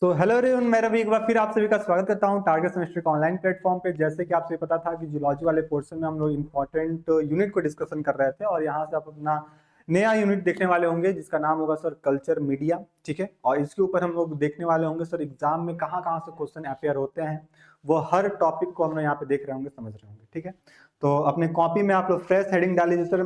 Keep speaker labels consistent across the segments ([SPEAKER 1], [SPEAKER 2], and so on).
[SPEAKER 1] तो hello everyone, मैं रवि एक बार फिर आप सभी का स्वागत करता हूं टारगेट सेमेस्टर के ऑनलाइन प्लेटफॉर्म पे। जैसे कि आपसे पता था कि जूलॉजी वाले पोर्शन में हम लोग इंपॉर्टेंट यूनिट को डिस्कशन कर रहे थे और यहाँ से आप अपना नया यूनिट देखने वाले होंगे जिसका नाम होगा सर कल्चर मीडिया। ठीक है, और इसके ऊपर हम लोग देखने वाले होंगे सर एग्जाम में कहाँ कहाँ से क्वेश्चन अपेयर होते हैं, वो हर टॉपिक को हम लोग यहाँ पे देख रहे होंगे, समझ रहे होंगे। ठीक है, तो अपने कॉपी में आप लोग फ्रेश हेडिंग डालिए सर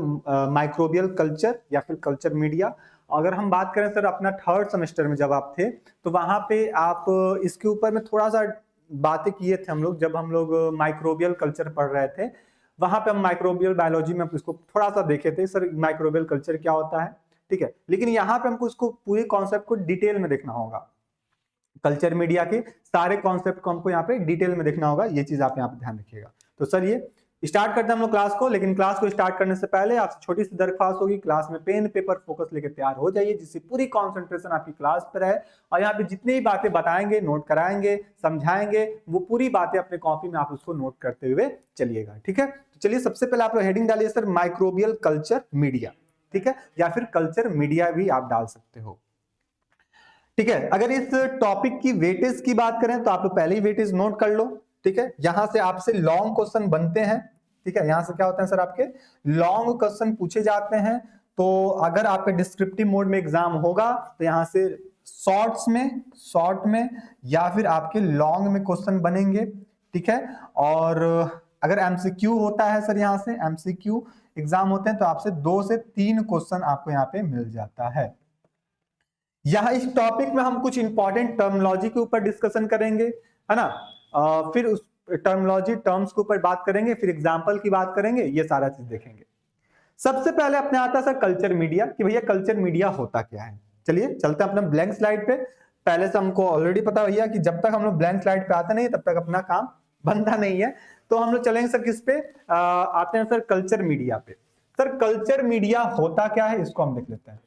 [SPEAKER 1] माइक्रोबियल कल्चर या फिर कल्चर मीडिया। अगर हम बात करें सर अपना थर्ड सेमेस्टर में जब आप थे तो वहां पे आप इसके ऊपर में थोड़ा सा बातें किए थे हम लोग, जब हम लोग माइक्रोबियल कल्चर पढ़ रहे थे वहां पे हम माइक्रोबियल बायोलॉजी में इसको थोड़ा सा देखे थे सर माइक्रोबियल कल्चर क्या होता है। ठीक है, लेकिन यहाँ पे हमको इसको पूरे कॉन्सेप्ट को डिटेल में देखना होगा। कल्चर मीडिया के सारे कॉन्सेप्ट को हमको यहाँ पे डिटेल में देखना होगा, ये चीज आप यहाँ पे ध्यान रखिएगा। तो सर ये स्टार्ट करते हैं हम लोग क्लास को, लेकिन क्लास को स्टार्ट करने से पहले आपसे छोटी सी दरख्वास्त होगी, क्लास में पेन पेपर फोकस लेके तैयार हो जाइए जिससे पूरी कंसंट्रेशन आपकी क्लास पर रहे और यहाँ पे जितनी भी बातें बताएंगे, नोट कराएंगे, समझाएंगे, वो पूरी बातें अपने कॉपी में आप उसको नोट करते हुए चलिएगा। ठीक है, तो चलिए सबसे पहले आप लोग हेडिंग डालिए सर माइक्रोबियल कल्चर मीडिया। ठीक है, या फिर कल्चर मीडिया भी आप डाल सकते हो। ठीक है, अगर इस टॉपिक की वेटेज की बात करें तो आप लोग पहले ही वेटेज नोट कर लो। ठीक है, यहां से आपसे लॉन्ग क्वेश्चन बनते हैं। ठीक है, यहां से क्या होता है सर आपके लॉन्ग क्वेश्चन पूछे जाते हैं। तो अगर आपके डिस्क्रिप्टिव मोड में एग्जाम होगा तो यहां से शॉर्ट में या फिर आपके लॉन्ग में क्वेश्चन बनेंगे। ठीक है, और अगर एमसीक्यू होता है सर, यहां से एमसीक्यू एग्जाम होते हैं तो आपसे 2 से 3 क्वेश्चन आपको यहाँ पे मिल जाता है। यहाँ इस टॉपिक में हम कुछ इंपॉर्टेंट टर्मिनोलॉजी के ऊपर डिस्कशन करेंगे, है ना। फिर उस टर्मिनोलॉजी टर्म्स के ऊपर बात करेंगे, फिर एग्जांपल की बात करेंगे, ये सारा चीज देखेंगे। सबसे पहले अपने आता है सर कल्चर मीडिया, कि भैया कल्चर मीडिया होता क्या है। चलिए चलते हैं अपना ब्लैंक स्लाइड पे। पहले से हमको ऑलरेडी पता भैया कि जब तक हम लोग ब्लैंक स्लाइड पे आते नहीं तब तक अपना काम बनता नहीं है। तो हम लोग चलेंगे सर किस पे, आते हैं सर कल्चर मीडिया पे। सर कल्चर मीडिया होता क्या है इसको हम देख लेते हैं।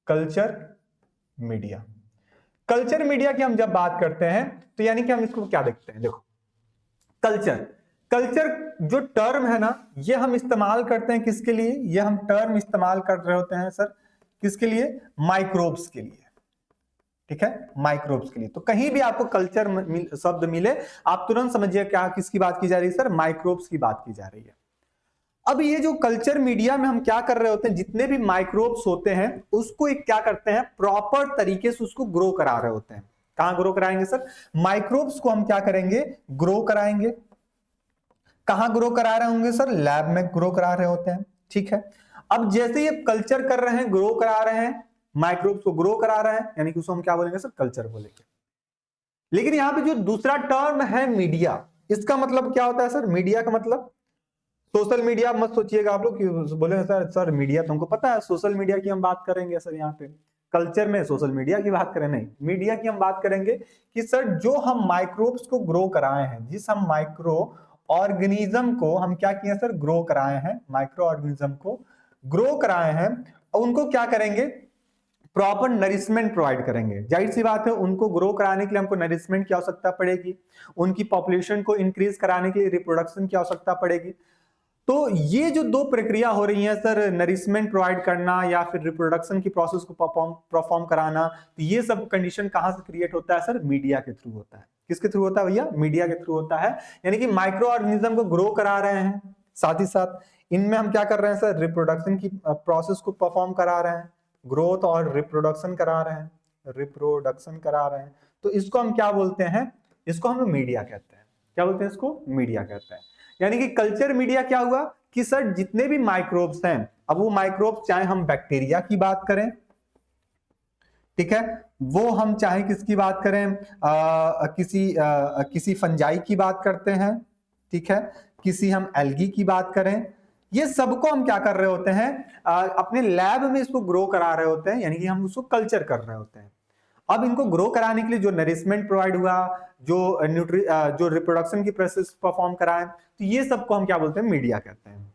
[SPEAKER 1] कल्चर मीडिया, कल्चर मीडिया की हम जब बात करते हैं तो यानी कि हम इसको क्या देखते हैं, देखो कल्चर जो टर्म है ना, ये हम इस्तेमाल करते हैं किसके लिए, ये हम टर्म इस्तेमाल कर रहे होते हैं सर किसके लिए, माइक्रोब्स के लिए। ठीक है, माइक्रोब्स के लिए। तो कहीं भी आपको कल्चर शब्द मिले आप तुरंत समझिए क्या किसकी बात की जा रही है सर, माइक्रोब्स की बात की जा रही है। अब ये जो कल्चर मीडिया में हम क्या कर रहे होते हैं, जितने भी माइक्रोब्स होते हैं उसको एक क्या करते हैं, प्रॉपर तरीके से उसको ग्रो करा रहे होते हैं। कहां ग्रो कराएंगे सर, माइक्रोब्स को हम क्या करेंगे, ग्रो कराएंगे। कहां ग्रो करा रहे होंगे सर, लैब में ग्रो करा रहे होते हैं। ठीक है, अब जैसे ये कल्चर कर रहे हैं, ग्रो करा रहे हैं, माइक्रोब्स को ग्रो करा रहे हैं, यानी कि उसको हम क्या बोलेंगे सर, कल्चर बोलेंगे। लेकिन यहां पे जो दूसरा टर्म है मीडिया, इसका मतलब क्या होता है सर, मीडिया का मतलब सोशल मीडिया मत सोचिएगा आप लोग कि बोले सर मीडिया तुमको पता है, सोशल मीडिया की हम बात करेंगे सर, यहाँ पे कल्चर में सोशल मीडिया की बात करें, नहीं मीडिया की हम बात करेंगे कि सर जो हम माइक्रोब्स को ग्रो कराए हैं, जिस हम माइक्रो ऑर्गेनिज्म को हम क्या किए सर, ग्रो कराए हैं, माइक्रो ऑर्गेनिज्म को ग्रो कराए हैं, और उनको क्या करेंगे, प्रॉपर नरिशमेंट प्रोवाइड करेंगे। जाहिर सी बात है उनको ग्रो कराने के लिए हमको नरिशमेंट की आवश्यकता पड़ेगी, उनकी पॉपुलेशन को इंक्रीज कराने के लिए रिप्रोडक्शन की आवश्यकता पड़ेगी। तो ये जो दो प्रक्रिया हो रही है सर, नरिशमेंट प्रोवाइड करना या फिर रिप्रोडक्शन की प्रोसेस को परफॉर्म कराना, तो ये सब कंडीशन कहां से क्रिएट होता है सर, मीडिया के थ्रू होता है। किसके थ्रू होता है भैया, मीडिया के थ्रू होता है। यानी कि माइक्रो ऑर्गेनिज्म को ग्रो करा रहे हैं, साथ ही साथ इनमें हम क्या कर रहे हैं सर, रिप्रोडक्शन की प्रोसेस को परफॉर्म करा रहे हैं, ग्रोथ और रिप्रोडक्शन करा रहे हैं, रिप्रोडक्शन करा रहे हैं। तो इसको हम क्या बोलते हैं, इसको हम मीडिया कहते हैं। क्या बोलते हैं इसको, मीडिया कहते हैं। यानी कि कल्चर मीडिया क्या हुआ कि सर जितने भी माइक्रोब्स हैं, अब वो माइक्रोब्स चाहे हम बैक्टीरिया की बात करें, ठीक है, वो हम चाहे किसकी बात करें, किसी फंजाई की बात करते हैं, ठीक है, किसी हम एल्गी की बात करें, ये सबको हम क्या कर रहे होते हैं, अपने लैब में इसको ग्रो करा रहे होते हैं, यानी कि हम उसको कल्चर कर रहे होते हैं। अब इनको ग्रो कराने के लिए जो नरिशमेंट प्रोवाइड हुआ, जो रिप्रोडक्शन की प्रोसेस परफॉर्म कराए, तो ये सबको हम क्या बोलते हैं, मीडिया कहते हैं।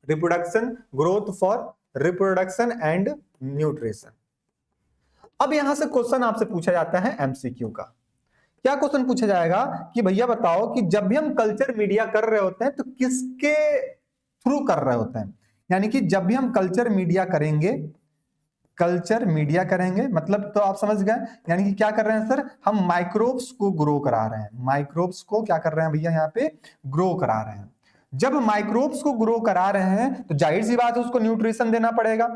[SPEAKER 1] Reproduction, growth for reproduction and nutrition. अब यहां से क्वेश्चन आपसे पूछा जाता है एमसीक्यू का। क्या क्वेश्चन पूछा जाएगा कि भैया बताओ कि जब भी हम कल्चर मीडिया कर रहे होते हैं तो किसके थ्रू कर रहे होते हैं, यानी कि जब भी हम कल्चर मीडिया करेंगे कल्चर मीडिया करेंगे, मतलब तो आप समझ गए, यानी कि क्या कर रहे हैं सर, हम माइक्रोब्स को ग्रो करा रहे हैं, माइक्रोब्स को क्या कर रहे हैं भैया यहाँ पे ग्रो करा रहे हैं। जब माइक्रोब्स को ग्रो करा रहे हैं तो जाहिर सी बात है उसको न्यूट्रिशन देना पड़ेगा,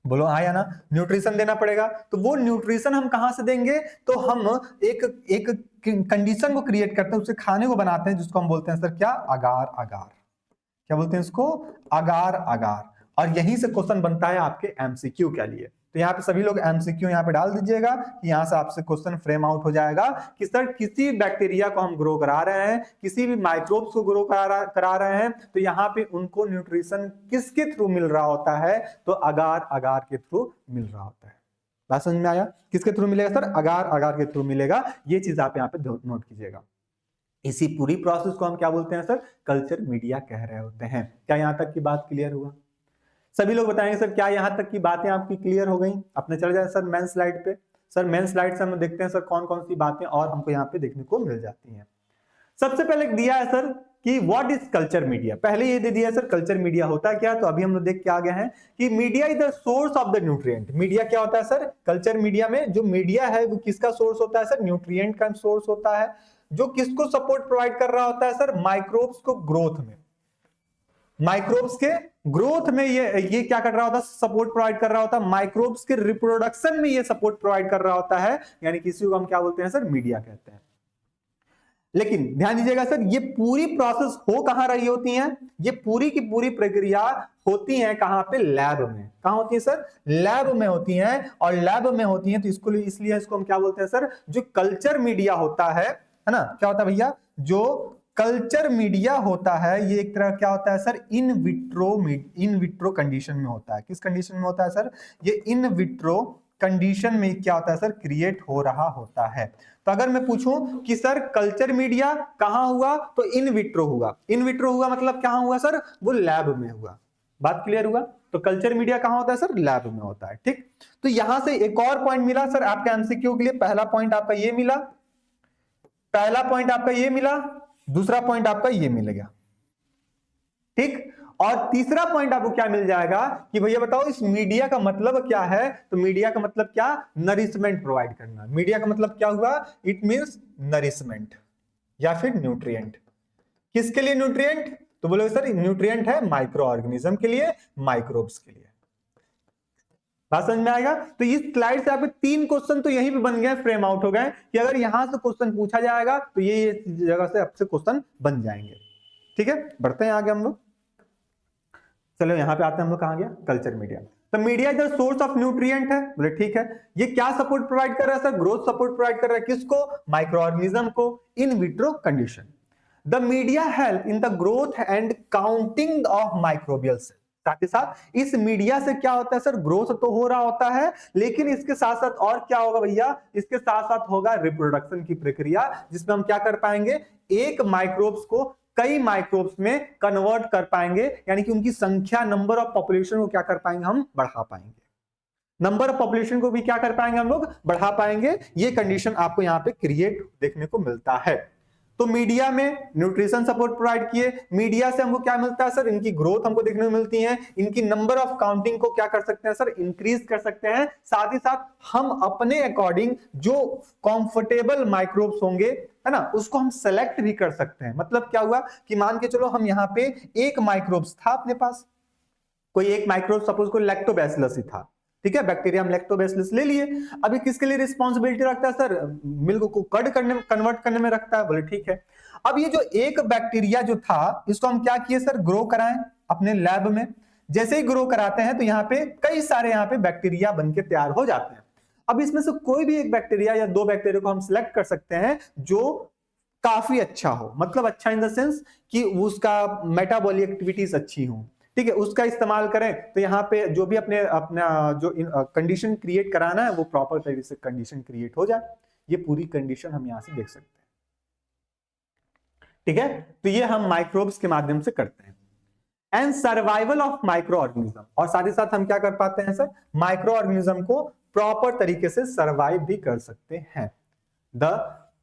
[SPEAKER 1] बोलो हाँ या ना, न्यूट्रिशन देना पड़ेगा। तो वो न्यूट्रिशन हम कहां से देंगे, तो हम एक एक कंडीशन को क्रिएट करते हैं, उसे खाने को बनाते हैं, जिसको हम बोलते हैं सर क्या, अगार अगार। क्या बोलते हैं इसको, अगार अगार। और यहीं से क्वेश्चन बनता है आपके एमसीक्यू के लिए। तो यहाँ पे सभी लोग एमसीक्यू यहाँ पे डाल दीजिएगा कि यहाँ से आपसे क्वेश्चन फ्रेम आउट हो जाएगा कि सर किसी बैक्टीरिया को हम ग्रो करा रहे हैं, किसी भी माइक्रोब्स को ग्रो करा रहे हैं, तो यहाँ पे उनको न्यूट्रिशन किसके थ्रू मिल रहा होता है, तो अगार अगार के थ्रू मिल रहा होता है। बात समझ में आया, किसके थ्रू मिलेगा सर, अगार अगार के थ्रू मिलेगा। ये चीज आप यहाँ पे नोट कीजिएगा। इसी पूरी प्रोसेस को हम क्या बोलते हैं सर, कल्चर मीडिया कह रहे होते हैं। क्या यहां तक की बात क्लियर हुआ, सभी लोग बताएंगे सर क्या यहां तक की बातें आपकी क्लियर हो गई। अपने चले जाए सर मेन स्लाइड पे। सर मेन स्लाइड से हम देखते हैं सर कौन कौन सी बातें और हमको यहाँ पे देखने को मिल जाती हैं। सबसे पहले दिया है सर कि व्हाट इज कल्चर मीडिया, पहले ये दे दिया है सर कल्चर मीडिया होता है क्या। तो अभी हम लोग देख के आ गए हैं कि media is the source of the nutrient. Media क्या होता है सर, कल्चर मीडिया में जो मीडिया है वो किसका सोर्स होता है सर, न्यूट्रिएंट का सोर्स होता है, जो किसको सपोर्ट प्रोवाइड कर रहा होता है सर, माइक्रोब्स को ग्रोथ में, माइक्रोब्स के ग्रोथ में ये क्या कर रहा होता है, सपोर्ट प्रोवाइड कर रहा होता है, माइक्रोब्स के रिप्रोडक्शन में ये सपोर्ट प्रोवाइड कर रहा होता है, यानी किसी को हम क्या बोलते हैं सर, मीडिया कहते हैं। लेकिन ध्यान दीजिएगा सर, ये पूरी प्रोसेस हो कहां रही होती है, ये पूरी की पूरी प्रक्रिया होती है कहां पे, लैब में। कहां होती है सर, लैब में होती है। और लैब में होती है तो इसको इसलिए इसको हम क्या बोलते हैं सर, जो कल्चर मीडिया होता है ना, क्या होता है भैया, जो कल्चर मीडिया होता है ये एक तरह क्या होता है सर, इन विट्रो कंडीशन में होता है। किस कंडीशन में होता है सर, ये इन विट्रो कंडीशन में क्या होता है सर, क्रिएट हो रहा होता है। तो अगर मैं पूछूं कि सर कल्चर मीडिया कहां हुआ, तो इन विट्रो हुआ। इन विट्रो हुआ मतलब कहां हुआ सर, वो लैब में हुआ। बात क्लियर हुआ। तो कल्चर मीडिया कहां होता है सर, लैब में होता है। ठीक, तो यहां से एक और पॉइंट मिला सर आपके एमसीक्यू के लिए। पहला पॉइंट आपका ये मिला, पहला पॉइंट आपका ये मिला, दूसरा पॉइंट आपका ये मिल गया। ठीक, और तीसरा पॉइंट आपको क्या मिल जाएगा कि भैया बताओ इस मीडिया का मतलब क्या है। तो मीडिया का मतलब क्या, नरिशमेंट प्रोवाइड करना। मीडिया का मतलब क्या हुआ, इट मींस नरिशमेंट या फिर न्यूट्रिएंट। किसके लिए न्यूट्रिएंट, तो बोलोगे सर न्यूट्रिएंट है माइक्रो ऑर्गेनिज्म के लिए, माइक्रोब्स के लिए। बात समझ में आएगा। तो इस स्लाइड से आपके 3 क्वेश्चन तो यहीं पे बन गए, फ्रेम आउट हो गए कि अगर यहां से क्वेश्चन पूछा जाएगा तो ये जगह से आपसे क्वेश्चन बन जाएंगे। ठीक है, बढ़ते हैं आगे हम लोग। चलो यहां पे आते हैं हम लोग, कहां गया, कल्चर मीडिया। तो मीडिया इधर सोर्स ऑफ न्यूट्रिएंट है, बोले ठीक है। ये क्या सपोर्ट प्रोवाइड कर रहा है सर, ग्रोथ सपोर्ट प्रोवाइड कर रहा है, किसको, माइक्रो ऑर्गेनिज्म को, in vitro condition. The media help in the growth and counting of microbial cell. साथ ही साथ इस मीडिया से क्या होता है सर, ग्रोथ तो हो रहा होता है, लेकिन इसके साथ साथ और क्या होगा भैया, इसके साथ साथ होगा रिप्रोडक्शन की प्रक्रिया, जिसमें हम क्या कर पाएंगे, एक माइक्रोब्स को कई माइक्रोब्स में कन्वर्ट कर पाएंगे, यानी कि उनकी संख्या, नंबर ऑफ पॉपुलेशन को क्या कर पाएंगे, हम बढ़ा पाएंगे। नंबर ऑफ पॉपुलेशन को भी क्या कर पाएंगे हम लोग, बढ़ा पाएंगे। ये कंडीशन आपको यहाँ पे क्रिएट देखने को मिलता है। तो मीडिया में न्यूट्रिशन सपोर्ट प्रोवाइड किए, मीडिया से हमको क्या मिलता है सर, इनकी ग्रोथ हमको देखने को मिलती है, इनकी नंबर ऑफ काउंटिंग को क्या कर सकते हैं सर, इंक्रीज कर सकते हैं। साथ ही साथ हम अपने अकॉर्डिंग जो कंफर्टेबल माइक्रोब्स होंगे, है ना, उसको हम सेलेक्ट भी कर सकते हैं। मतलब क्या हुआ कि मान के चलो हम यहाँ पे एक माइक्रोब्स था अपने पास, कोई एक माइक्रोब सपोज को लैक्टोबैसिलस ही था, ठीक है, बैक्टीरियम लैक्टोबैसिलस ले लिए। अभी किसके लिए रिस्पांसिबिलिटी रखता है सर, मिल्क को कन्वर्ट करने में रखता है, बोले ठीक है। अब ये जो एक बैक्टीरिया जो था, इसको हम क्या किए सर, ग्रो कराएं अपने लैब में। जैसे ही ग्रो कराते हैं तो यहाँ पे कई सारे यहाँ पे बैक्टीरिया बनके तैयार हो जाते हैं। अब इसमें से कोई भी एक बैक्टीरिया या 2 बैक्टीरिया को हम सिलेक्ट कर सकते हैं जो काफी अच्छा हो, मतलब अच्छा इन द सेंस कि उसका मेटाबॉलिक एक्टिविटीज अच्छी हो, ठीक है, उसका इस्तेमाल करें। तो यहाँ पे जो भी अपना जो कंडीशन क्रिएट कराना है वो प्रॉपर तरीके से कंडीशन क्रिएट हो जाए। ये पूरी कंडीशन हम यहाँ से देख सकते हैं, ठीक है। तो ये हम माइक्रोब्स के माध्यम से करते हैं। And survival of micro organism, और साथ ही साथ हम क्या कर पाते हैं सर, माइक्रो ऑर्गेनिज्म को प्रॉपर तरीके से सर्वाइव भी कर सकते हैं। The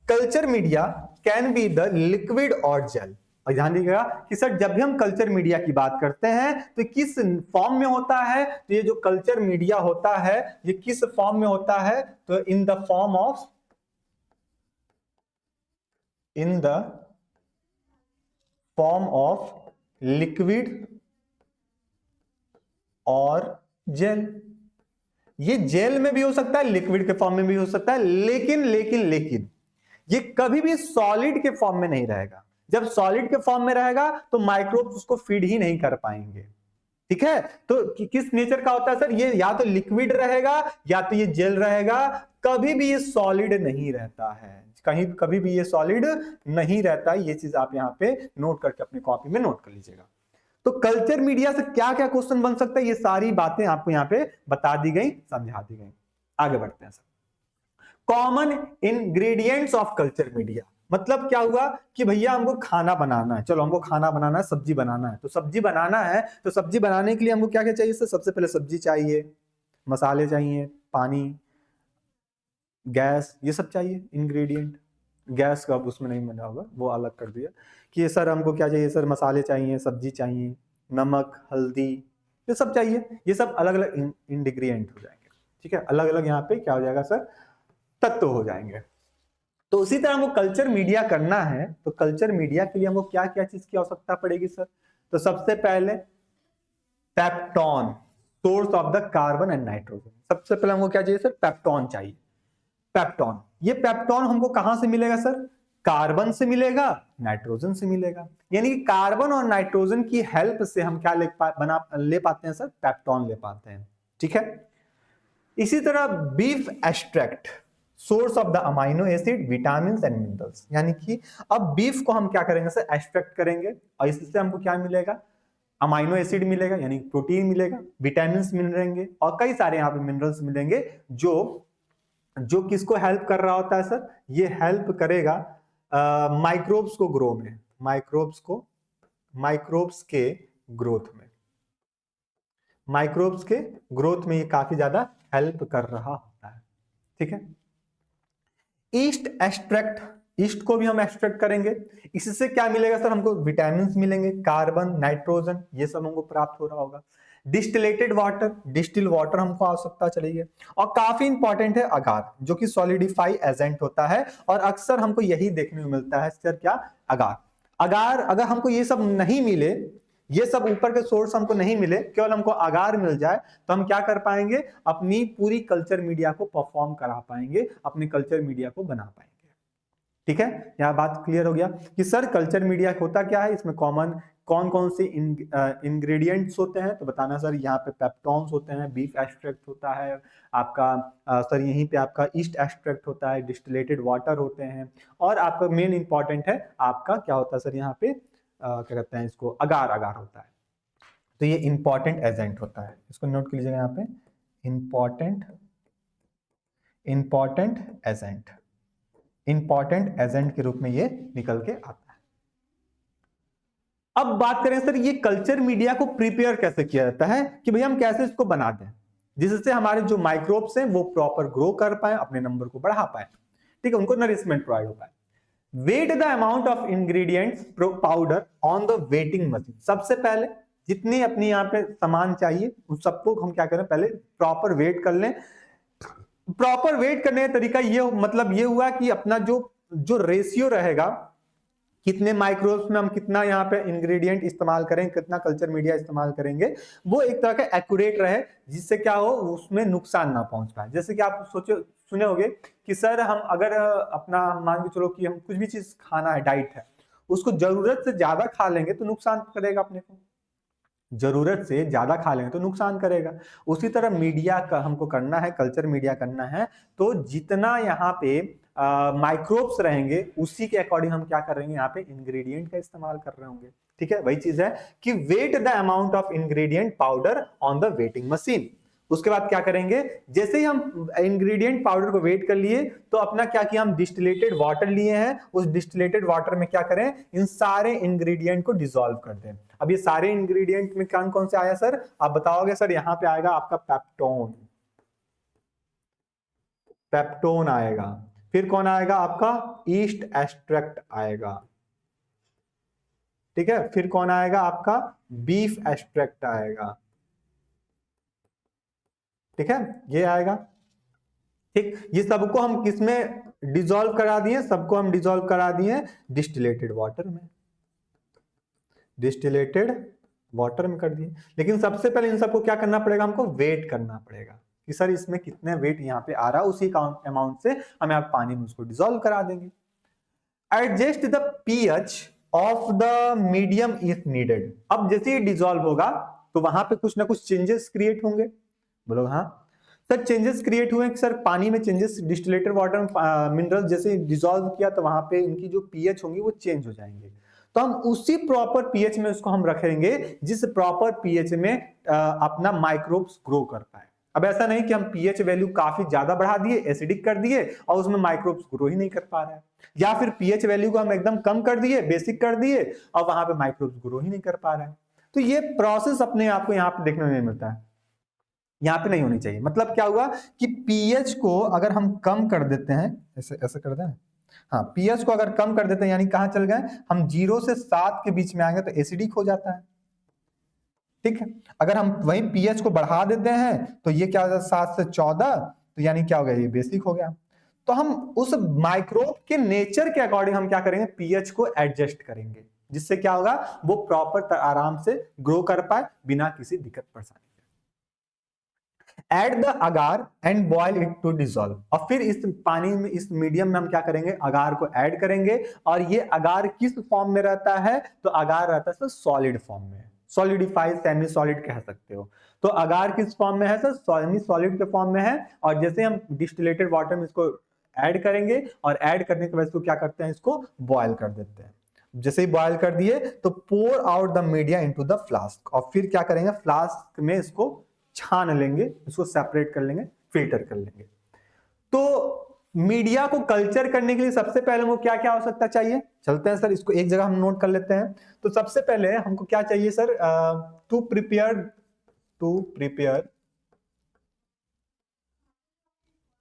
[SPEAKER 1] culture media can be the liquid और जेल। और ध्यान दीजिएगा कि सर जब भी हम कल्चर मीडिया की बात करते हैं तो किस फॉर्म में होता है, तो ये जो कल्चर मीडिया होता है ये किस फॉर्म में होता है, तो in the form of liquid और जेल। ये जेल में भी हो सकता है, लिक्विड के फॉर्म में भी हो सकता है, लेकिन ये कभी भी सॉलिड के फॉर्म में नहीं रहेगा। जब सॉलिड के फॉर्म में रहेगा तो माइक्रोब्स उसको फीड ही नहीं कर पाएंगे। ठीक है, तो किस नेचर का होता है सर, ये या तो लिक्विड रहेगा या तो ये जेल रहेगा, कभी भी ये सॉलिड नहीं रहता है, कभी भी ये सॉलिड नहीं रहता है। ये चीज आप यहाँ पे नोट करके अपनी कॉपी में नोट कर लीजिएगा। तो कल्चर मीडिया से क्या क्या क्वेश्चन बन सकता है, ये सारी बातें आपको यहाँ पे बता दी गई, समझा दी गई। आगे बढ़ते हैं sir. Common ingredients of culture media, मतलब क्या हुआ कि भैया हमको खाना बनाना है, चलो हमको खाना बनाना है, सब्जी बनाना है, तो सब्जी बनाना है तो सब्जी बनाने के लिए हमको क्या क्या चाहिए सर, सबसे पहले सब्जी चाहिए, मसाले चाहिए, पानी, गैस, ये सब चाहिए इंग्रेडिएंट। गैस का अब उसमें नहीं बना होगा, वो अलग कर दिया कि ये सर हमको क्या चाहिए सर, मसाले चाहिए, सब्जी चाहिए, नमक, हल्दी, ये सब चाहिए। ये सब अलग अलग इंग्रेडिएंट हो जाएंगे। ठीक है, अलग अलग यहाँ पे क्या हो जाएगा सर, तत्व हो जाएंगे। तो उसी तरह हमको कल्चर मीडिया करना है, तो कल्चर मीडिया के लिए हमको क्या क्या चीज की आवश्यकता पड़ेगी सर, तो सबसे पहले peptone, source of the carbon and nitrogen. सबसे पहले हमको क्या चाहिए सर, पेप्टॉन चाहिए। पेप्टॉन, ये पेप्टॉन हमको कहां से मिलेगा सर, कार्बन से मिलेगा, नाइट्रोजन से मिलेगा। यानी कि कार्बन और नाइट्रोजन की हेल्प से हम क्या ले पाते हैं सर, पेप्टॉन ले पाते हैं। ठीक है, इसी तरह beef extract, source of the amino acid, vitamin and minerals. यानी कि अब बीफ को हम क्या करेंगे सर, एक्सट्रैक्ट करेंगे और इससे हमको क्या मिलेगा, अमाइनो एसिड मिलेगा, यानी प्रोटीन मिलेगा, विटामिन मिलेंगे और कई सारे यहाँ पे मिनरल्स मिलेंगे, जो जो किसको हेल्प कर रहा होता है सर, ये हेल्प करेगा माइक्रोब्स को ग्रो में, माइक्रोब्स के ग्रोथ में, माइक्रोब्स के ग्रोथ में ये काफी ज्यादा हेल्प कर रहा होता है। ठीक है, ईस्ट एक्सट्रैक्ट, ईस्ट को भी हम एक्सट्रैक्ट करेंगे, इससे क्या मिलेगा सर, हमको विटामिन मिलेंगे, कार्बन, नाइट्रोजन, ये सब हमको प्राप्त हो रहा होगा। डिस्टिलेटेड वाटर, डिस्टिल वाटर हमको आवश्यकता चलेगी। और काफी इंपॉर्टेंट है अगार, जो कि सॉलिडिफाई एजेंट होता है और अक्सर हमको यही देखने को मिलता है सर, क्या, अगार। अगार अगर हमको ये सब नहीं मिले, ये सब ऊपर के सोर्स हमको नहीं मिले, केवल हमको अगार मिल जाए, तो हम क्या कर पाएंगे, अपनी पूरी कल्चर मीडिया को परफॉर्म करा पाएंगे, अपने कल्चर मीडिया को बना पाएंगे। ठीक है, यहां बात क्लियर हो गया कि सर कल्चर मीडिया होता क्या है, इसमें कॉमन कौन कौन से इंग्रेडिएंट्स होते हैं, तो बताना सर, यहाँ पे पेप्टॉन्स होते हैं, बीफ एक्सट्रैक्ट होता है आपका, सर यहीं पे आपका ईस्ट एक्सट्रैक्ट होता है, डिस्टिलेटेड वाटर होते हैं, और आपका मेन इंपॉर्टेंट है आपका क्या होता है सर, यहाँ पे क्या कहते हैं इसको, अगार, अगार होता है। तो ये इंपॉर्टेंट एजेंट होता है, इसको नोट कर लीजिएगा यहाँ पे, इंपॉर्टेंट एजेंट, इंपॉर्टेंट एजेंट के रूप में ये निकल के आता है। अब बात करें सर, ये कल्चर मीडिया को प्रिपेयर कैसे किया जाता है, कि भैया हम कैसे इसको बनाते हैं जिससे हमारे जो माइक्रोब्स हैं वो प्रॉपर ग्रो कर पाए, अपने नंबर को बढ़ा पाए, ठीक है, उनको नरिशमेंट प्रोवाइड हो पाए। Weight the amount of ingredients powder on the weighting machine. सबसे पहले जितनी अपनी यहाँ पे सामान चाहिए उन सबको हम क्या करें, पहले प्रॉपर वेट कर लें। प्रॉपर वेट करने का तरीका ये मतलब ये हुआ कि अपना जो जो रेशियो रहेगा, कितने माइक्रोब्स में हम कितना यहाँ पे इंग्रेडिएंट इस्तेमाल करें, कितना कल्चर मीडिया इस्तेमाल करेंगे, वो एक तरह का एक्यूरेट रहे, जिससे क्या हो, उसमें नुकसान ना पहुंच पाए। जैसे कि आप सोचे सुने होंगे कि सर हम अगर अपना मान के चलो कि हम कुछ भी चीज खाना है, डाइट है, उसको जरूरत से ज्यादा खा लेंगे तो नुकसान करेगा अपने को, जरूरत से ज्यादा खा लेंगे तो नुकसान करेगा। उसी तरह मीडिया का हमको करना है, कल्चर मीडिया करना है, तो जितना यहाँ पे माइक्रोब्स रहेंगे उसी के अकॉर्डिंग हम क्या करेंगे, यहाँ पे इंग्रेडिएंट का इस्तेमाल कर रहे होंगे। ठीक है, वही चीज है कि weight the amount of ingredient powder on the weighting machine. उसके बाद क्या करेंगे, जैसे ही हम इंग्रेडिएंट पाउडर को वेट कर लिए, तो अपना क्या किया, हम डिस्टिलेटेड वाटर लिए हैं, उस डिस्टिलेटेड वाटर में क्या करें, इन सारे इंग्रेडिएंट को डिसॉल्व कर दें। अब ये सारे इंग्रेडिएंट में कौन कौन से आया सर, आप बताओगे सर, यहां पे आएगा आपका पेप्टोन, पेप्टोन आएगा, फिर कौन आएगा आपका, ईस्ट एक्सट्रैक्ट आएगा, ठीक है। फिर कौन आएगा आपका, बीफ एक्सट्रैक्ट आएगा, ठीक है, ये आएगा। ठीक, ये सबको हम किसमें डिसॉल्व करा दिए, सबको हम डिसॉल्व करा दिए डिस्टिलेटेड वाटर में, डिस्टिलेटेड वाटर में कर दिए। लेकिन सबसे पहले इन सबको क्या करना पड़ेगा, हमको वेट करना पड़ेगा कि सर इसमें कितने वेट यहाँ पे आ रहा है, उसी अमाउंट से हम यहाँ पानी में उसको डिसॉल्व करा देंगे। Adjust the pH of the medium if needed. अब जैसे ही डिसॉल्व होगा तो वहां पे कुछ ना कुछ चेंजेस क्रिएट होंगे। बोलो हाँ सर, चेंजेस क्रिएट हुए कि सर पानी में चेंजेस, डिस्टिलेटेड वाटर में मिनरल्स जैसे डिसॉल्व किया तो वहां पे इनकी जो पीएच होंगी वो चेंज हो जाएंगे। तो हम उसी प्रॉपर पीएच में उसको हम रखेंगे जिस प्रॉपर पीएच में अपना माइक्रोब्स ग्रो कर पाए। अब ऐसा नहीं कि हम पीएच वैल्यू काफी ज्यादा बढ़ा दिए, एसिडिक कर दिए और उसमें माइक्रोब्स ग्रो ही नहीं कर पा रहा है, या फिर पीएच वैल्यू को हम एकदम कम कर दिए, बेसिक कर दिए और वहां पे माइक्रोब्स ग्रो ही नहीं कर पा रहा है। तो ये प्रोसेस अपने आप को यहाँ पे देखने में मिलता है, यहाँ पे नहीं होनी चाहिए। मतलब क्या हुआ कि पीएच को अगर हम कम कर देते हैं, ऐसे ऐसे कर दें, हाँ पीएच को अगर कम कर देते हैं यानी कहां चल गए हम, 0 से 7 के बीच में आएंगे तो एसिडिक हो जाता है। ठीक है, अगर हम वही पीएच को बढ़ा देते हैं तो ये क्या हो जाता है 7 से 14, तो यानी क्या हो गया, ये बेसिक हो गया। तो हम उस माइक्रोब के नेचर के अकॉर्डिंग हम क्या करेंगे, पीएच को एडजस्ट करेंगे, जिससे क्या होगा वो प्रॉपर आराम से ग्रो कर पाए बिना किसी दिक्कत परेशानी। Add the agar and boil it to dissolve. और फिर इस पानी में, इस मीडियम में हम क्या करेंगे, अगार को ऐड करेंगे। और ये अगार किस फॉर्म में रहता है, तो अगार रहता है सर सॉलिड फॉर्म में, सॉलिडिफाइड सेमी सॉलिड कह सकते हो। तो अगार किस फॉर्म में है सर, सेमी सॉलिड के फॉर्म में है। और जैसे हम डिस्टिलेटेड वाटर में इसको ऐड करेंगे और ऐड करने के बाद इसको क्या करते हैं, इसको बॉयल कर देते हैं। जैसे ही बॉयल कर दिए तो pour out the media into the flask. और फिर क्या करेंगे, फ्लास्क में इसको छान लेंगे, इसको सेपरेट कर लेंगे, फिल्टर कर लेंगे। तो मीडिया को कल्चर करने के लिए सबसे पहले वो क्या क्या आवश्यकता चाहिए, चलते हैं सर इसको एक जगह हम नोट कर लेते हैं। तो सबसे पहले हमको क्या चाहिए sir, to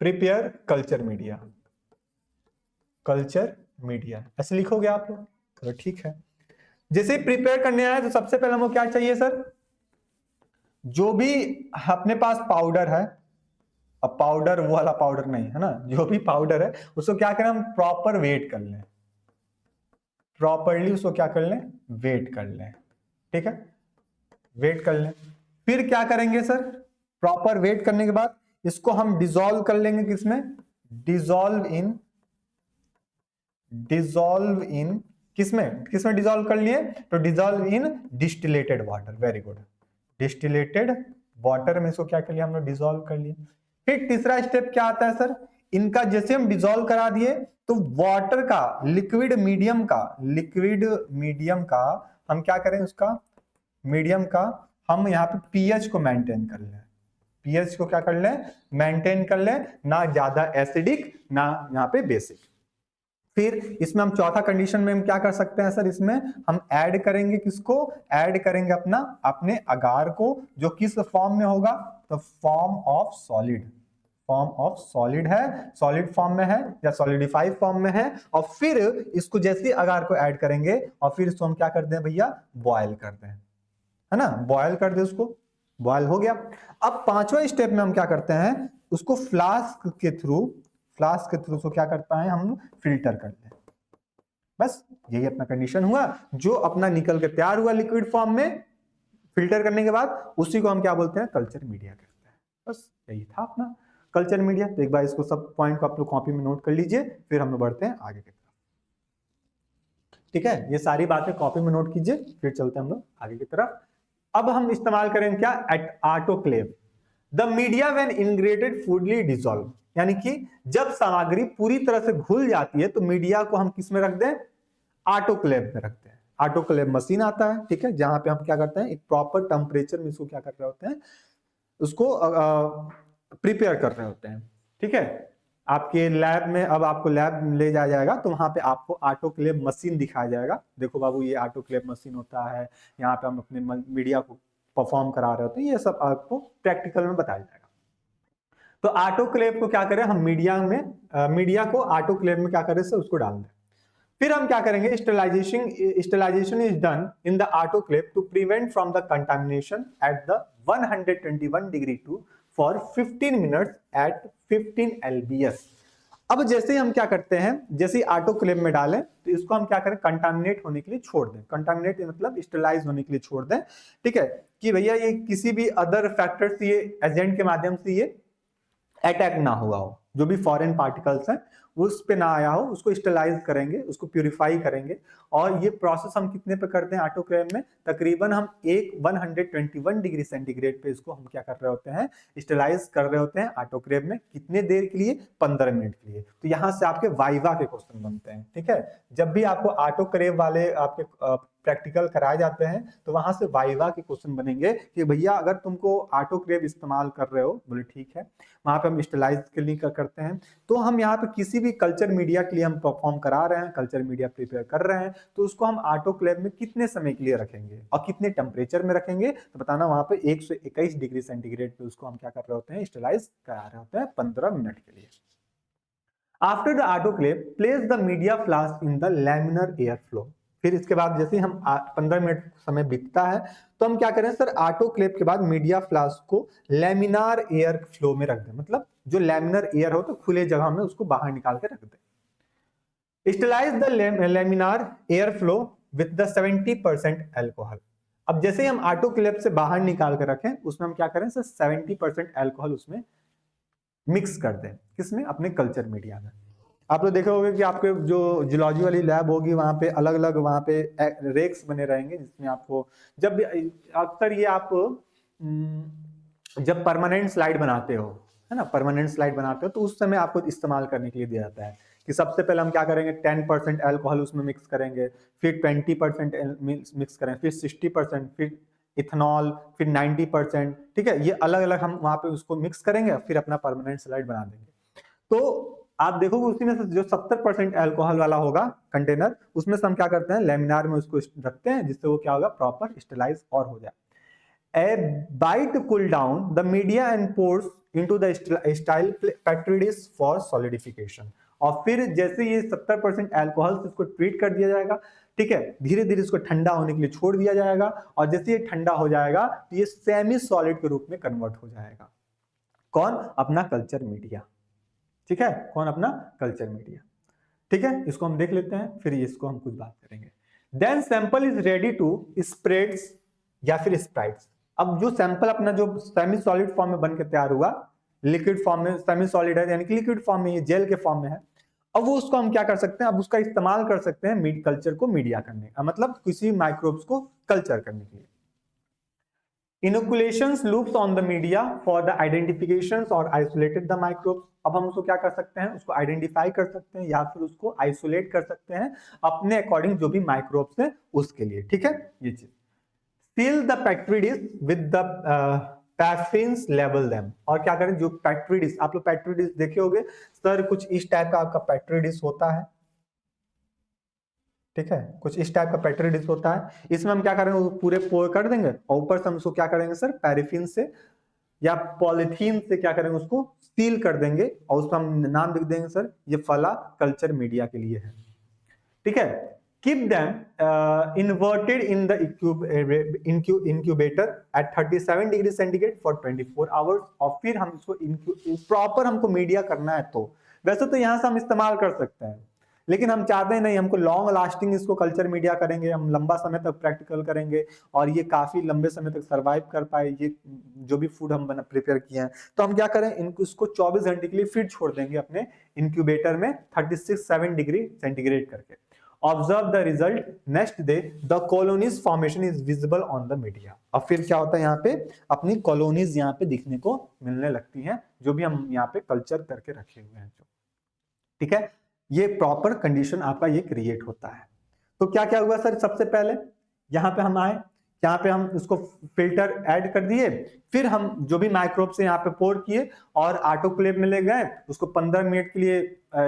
[SPEAKER 1] prepare culture media, culture media ऐसे लिखोगे आप लोग, तो ठीक है। जैसे प्रिपेयर करने आए तो सबसे पहले हमको क्या चाहिए सर, जो भी अपने पास पाउडर है, अब पाउडर वो वाला पाउडर नहीं है ना, जो भी पाउडर है उसको क्या करें हम प्रॉपर वेट कर लें, प्रॉपरली उसको क्या कर लें, वेट कर लें। ठीक है, वेट कर लें। फिर क्या करेंगे सर, प्रॉपर वेट करने के बाद इसको हम डिसॉल्व कर लेंगे, किसमें, डिसॉल्व इन किसमें डिसॉल्व कर लिए, तो dissolve in distilled water. Very good, distilled water में इसको क्या कर लिया, हम लोग डिसॉल्व कर लिए। फिर तीसरा स्टेप क्या आता है सर, इनका जैसे हम डिसॉल्व करा दिए तो वाटर का, लिक्विड मीडियम का हम क्या करें, उसका मीडियम का हम यहाँ पे पीएच को मेंटेन कर लें, पीएच को क्या कर लें, मेंटेन कर लें, ना ज्यादा एसिडिक ना यहाँ पे बेसिक। फिर इसमें हम चौथा कंडीशन में हम क्या कर सकते हैं सर, इसमें हम ऐड करेंगे, किसको ऐड करेंगे, अपने अगार को, जो किस फॉर्म में होगा, तो फॉर्म ऑफ सॉलिड है, सॉलिड फॉर्म में है या सॉलिडिफाइड फॉर्म में है। और फिर इसको जैसे अगार को ऐड करेंगे और फिर इसको हम क्या कर दें भैया, बॉयल कर दें, है ना, बॉयल कर दे, उसको बॉयल हो गया। अब पांचवा स्टेप में हम क्या करते हैं, उसको फ्लास्क के थ्रू उसको क्या कर पाए हम, फिल्टर कर लें। बस यही अपना कंडीशन हुआ, जो अपना निकल के तैयार हुआ लिक्विड फॉर्म में, फिल्टर करने के बाद उसी को हम क्या बोलते हैं, कल्चर मीडिया कहते हैं। बस यही था अपना कल्चर मीडिया। तो एक बार इसको सब पॉइंट को आप लोग कॉपी में नोट कर लीजिए, फिर हम लोग बढ़ते हैं आगे की तरफ। ठीक है, ये सारी बातें कॉपी में नोट कीजिए, फिर चलते हैं हम लोग आगे की तरफ। अब हम इस्तेमाल करेंगे क्या, autoclave. The media when ingredients fully dissolve, यानी कि जब सामग्री पूरी तरह से घुल जाती है तो मीडिया को हम किस में रख दें, ऑटोक्लेव में रखते हैं। ऑटोक्लेव मशीन आता है, ठीक है, जहां पे हम क्या करते हैं, एक प्रॉपर टेम्परेचर में इसको क्या कर रहे होते हैं, उसको प्रिपेयर कर रहे होते हैं। ठीक है, आपके लैब में, अब आपको लैब ले जाया जाएगा तो वहां पे आपको ऑटोक्लेव मशीन दिखाया जाएगा। देखो बाबू ये ऑटोक्लेव मशीन होता है, यहाँ पे हम अपने मीडिया को परफॉर्म करा रहे होते हैं, ये सब आपको प्रैक्टिकल में बताया जाएगा। तो ऑटोक्लेव को क्या करें हम, मीडिया को ऑटोक्लेव में क्या करें सर, उसको डाल दें। फिर हम क्या करेंगे, sterilisation is done in the autoclave to prevent from the contamination at the 121 degree to for 15 minutes at 15 LBS। अब जैसे ही हम क्या करते हैं, जैसे ही ऑटोक्लेव में डालें तो इसको हम क्या करें, कंटामिनेट होने के लिए छोड़ दें। कंटामिनेट मतलब स्टेरिलाइज होने के लिए छोड़ दें, ठीक है, कि भैया ये किसी भी अदर फैक्टर से, ये एजेंट के माध्यम से ये अटैक ना हुआ हो, जो भी फॉरेन पार्टिकल्स हैं वो उस पे ना आया हो, उसको स्टेलाइज करेंगे, उसको प्यूरिफाई करेंगे। और ये प्रोसेस हम कितने पे करते हैं ऑटोक्लेव में, तकरीबन हम 121 डिग्री सेंटीग्रेड पे इसको हम क्या कर रहे होते हैं, स्टेलाइज कर रहे होते हैं ऑटोक्लेव में। कितने देर के लिए, 15 मिनट के लिए। तो यहां से आपके वाइवा के क्वेश्चन बनते हैं, ठीक है। जब भी आपको ऑटोक्लेव वाले आपके प्रैक्टिकल कराए जाते हैं तो वहां से वाइवा के क्वेश्चन बनेंगे कि भैया अगर तुमको ऑटोक्लेव इस्तेमाल कर रहे हो, बोले ठीक है, वहां पे हम स्टेलाइज के लिए करते हैं। तो हम यहाँ पे किसी भी कल्चर मीडिया के लिए हम परफॉर्म करा रहे हैं, कल्चर मीडिया प्रिपेयर कर रहे हैं, तो उसको हम ऑटोक्लेव में कितने समय के लिए रखेंगे और कितने टेम्परेचर में रखेंगे, तो बताना। वहां पे 121 डिग्री सेंटीग्रेड पे उसको हम क्या कर रहे होते हैं, स्टेलाइज करा रहे होते हैं 15 मिनट के लिए। After the autoclave place the media flask in the laminar air flow. फिर इसके बाद जैसे हम 15 मिनट समय बीतता है तो हम क्या करें सर, ऑटोक्लेव के बाद मीडिया फ्लास्क को लैमिनार एयर फ्लो में रख दें। मतलब जो लैमिनर एयर हो तो खुले जगह में उसको बाहर निकाल के रख दें। Sterilise the laminar air flow with the 70% alcohol. अब जैसे ही हम ऑटोक्लेव से बाहर निकाल कर रखें, उसमें हम क्या करें सर, 70% अल्कोहल उसमें मिक्स कर दें। किसमें, अपने कल्चर मीडिया में। आप लोग देखे होंगे कि आपके जो जियोलॉजी वाली लैब होगी वहां पे अलग अलग वहां पे रेक्स बने रहेंगे, जिसमें आपको जब भी, अक्सर ये आप जब परमानेंट स्लाइड बनाते हो, है ना, परमानेंट स्लाइड बनाते हो तो उस समय आपको इस्तेमाल करने के लिए दिया जाता है कि सबसे पहले हम क्या करेंगे, 10% अल्कोहल उसमें मिक्स करेंगे, फिर 20% मिक्स करेंगे, फिर 60%, फिर इथेनॉल, फिर 90%, ठीक है। ये अलग अलग हम वहां पे उसको मिक्स करेंगे, फिर अपना परमानेंट स्लाइड बना देंगे। तो आप देखोगे उसी में से जो 70% अल्कोहल वाला होगा कंटेनर, उसमें से हम क्या करते हैं, लेमिनार में उसको रखते हैं, जिससे वो क्या होगा, प्रॉपर स्टेलाइज और हो जाए। A bite cool down the media and pours into the style petri dish for solidification। और फिर जैसे ये 70% अल्कोहल से इसको ट्रीट कर दिया जाएगा, ठीक है, धीरे धीरे इसको ठंडा होने के लिए छोड़ दिया जाएगा, और जैसे ये ठंडा हो जाएगा तो ये सेमी सॉलिड के रूप में कन्वर्ट हो जाएगा। कौन, अपना कल्चर मीडिया, ठीक है, कौन, अपना कल्चर मीडिया, ठीक है। इसको हम देख लेते हैं, फिर इसको हम कुछ बात करेंगे। Then sample is ready to spreads या फिर स्प्राइट्स। अब जो सैंपल अपना जो सेमी सॉलिड फॉर्म में बन के तैयार हुआ, लिक्विड फॉर्म में, सेमी सॉलिड है यानी कि लिक्विड फॉर्म में, ये जेल के फॉर्म में है। अब वो उसको हम क्या कर सकते हैं, अब उसका इस्तेमाल कर सकते हैं मीट कल्चर को मीडिया करने का, मतलब किसी माइक्रोब्स को कल्चर करने के लिए। Inoculations loops on the media for the identifications or isolated the microbes। अब हम उसको क्या कर सकते हैं, उसको आइडेंटिफाई कर सकते हैं या फिर उसको आइसोलेट कर सकते हैं अपने अकॉर्डिंग जो भी माइक्रोब्स है उसके लिए, ठीक है। ये चीज seal the petri dish with the paraffins लेवल देम। और क्या करें, जो पेट्री डिश, आप लोग पेट्री डिश देखे होंगे सर, कुछ इस टाइप का आपका पेट्री डिश होता है, ठीक है, कुछ इस टाइप का पेट्री डिश होता है। इसमें हम क्या करेंगे, पूरे पोर कर देंगे और ऊपर से हम उसको क्या करेंगे सर, पैराफिन से या पॉलिथीन से क्या करेंगे, उसको सील कर देंगे और उसका हम नाम लिख देंगे सर, ये फला कल्चर मीडिया के लिए है, ठीक है। Keep them inverted in the incubator at 37 degree centigrade for 24 hours. और फिर हम इसको प्रॉपर हमको मीडिया करना है, तो वैसे तो यहां से हम इस्तेमाल कर सकते हैं, लेकिन हम चाहते हैं नहीं, हमको लॉन्ग लास्टिंग इसको कल्चर मीडिया करेंगे, हम लंबा समय तक प्रैक्टिकल करेंगे और ये काफी लंबे समय तक सरवाइव कर पाए, ये जो भी फूड हम प्रिपेयर किए हैं। तो हम क्या करें, इनको इसको 24 घंटे के लिए फिर छोड़ देंगे अपने इंक्यूबेटर में 36-7 डिग्री सेंटीग्रेड करके। Observe the result next day, the colonies formation is visible on the media. अब फिर क्या होता है, यहाँ पे अपनी कॉलोनीज यहाँ पे दिखने को मिलने लगती हैं, जो भी हम यहाँ पे कल्चर करके रखे हुए हैं, जो, ठीक है। ये प्रॉपर कंडीशन आपका ये क्रिएट होता है। तो क्या क्या हुआ सर, सबसे पहले यहाँ पे हम आए, यहाँ पे हम उसको फिल्टर ऐड कर दिए, फिर हम जो भी माइक्रोब से यहाँ पे पोर किए और ऑटोक्लेव में ले गए, उसको 15 मिनट के लिए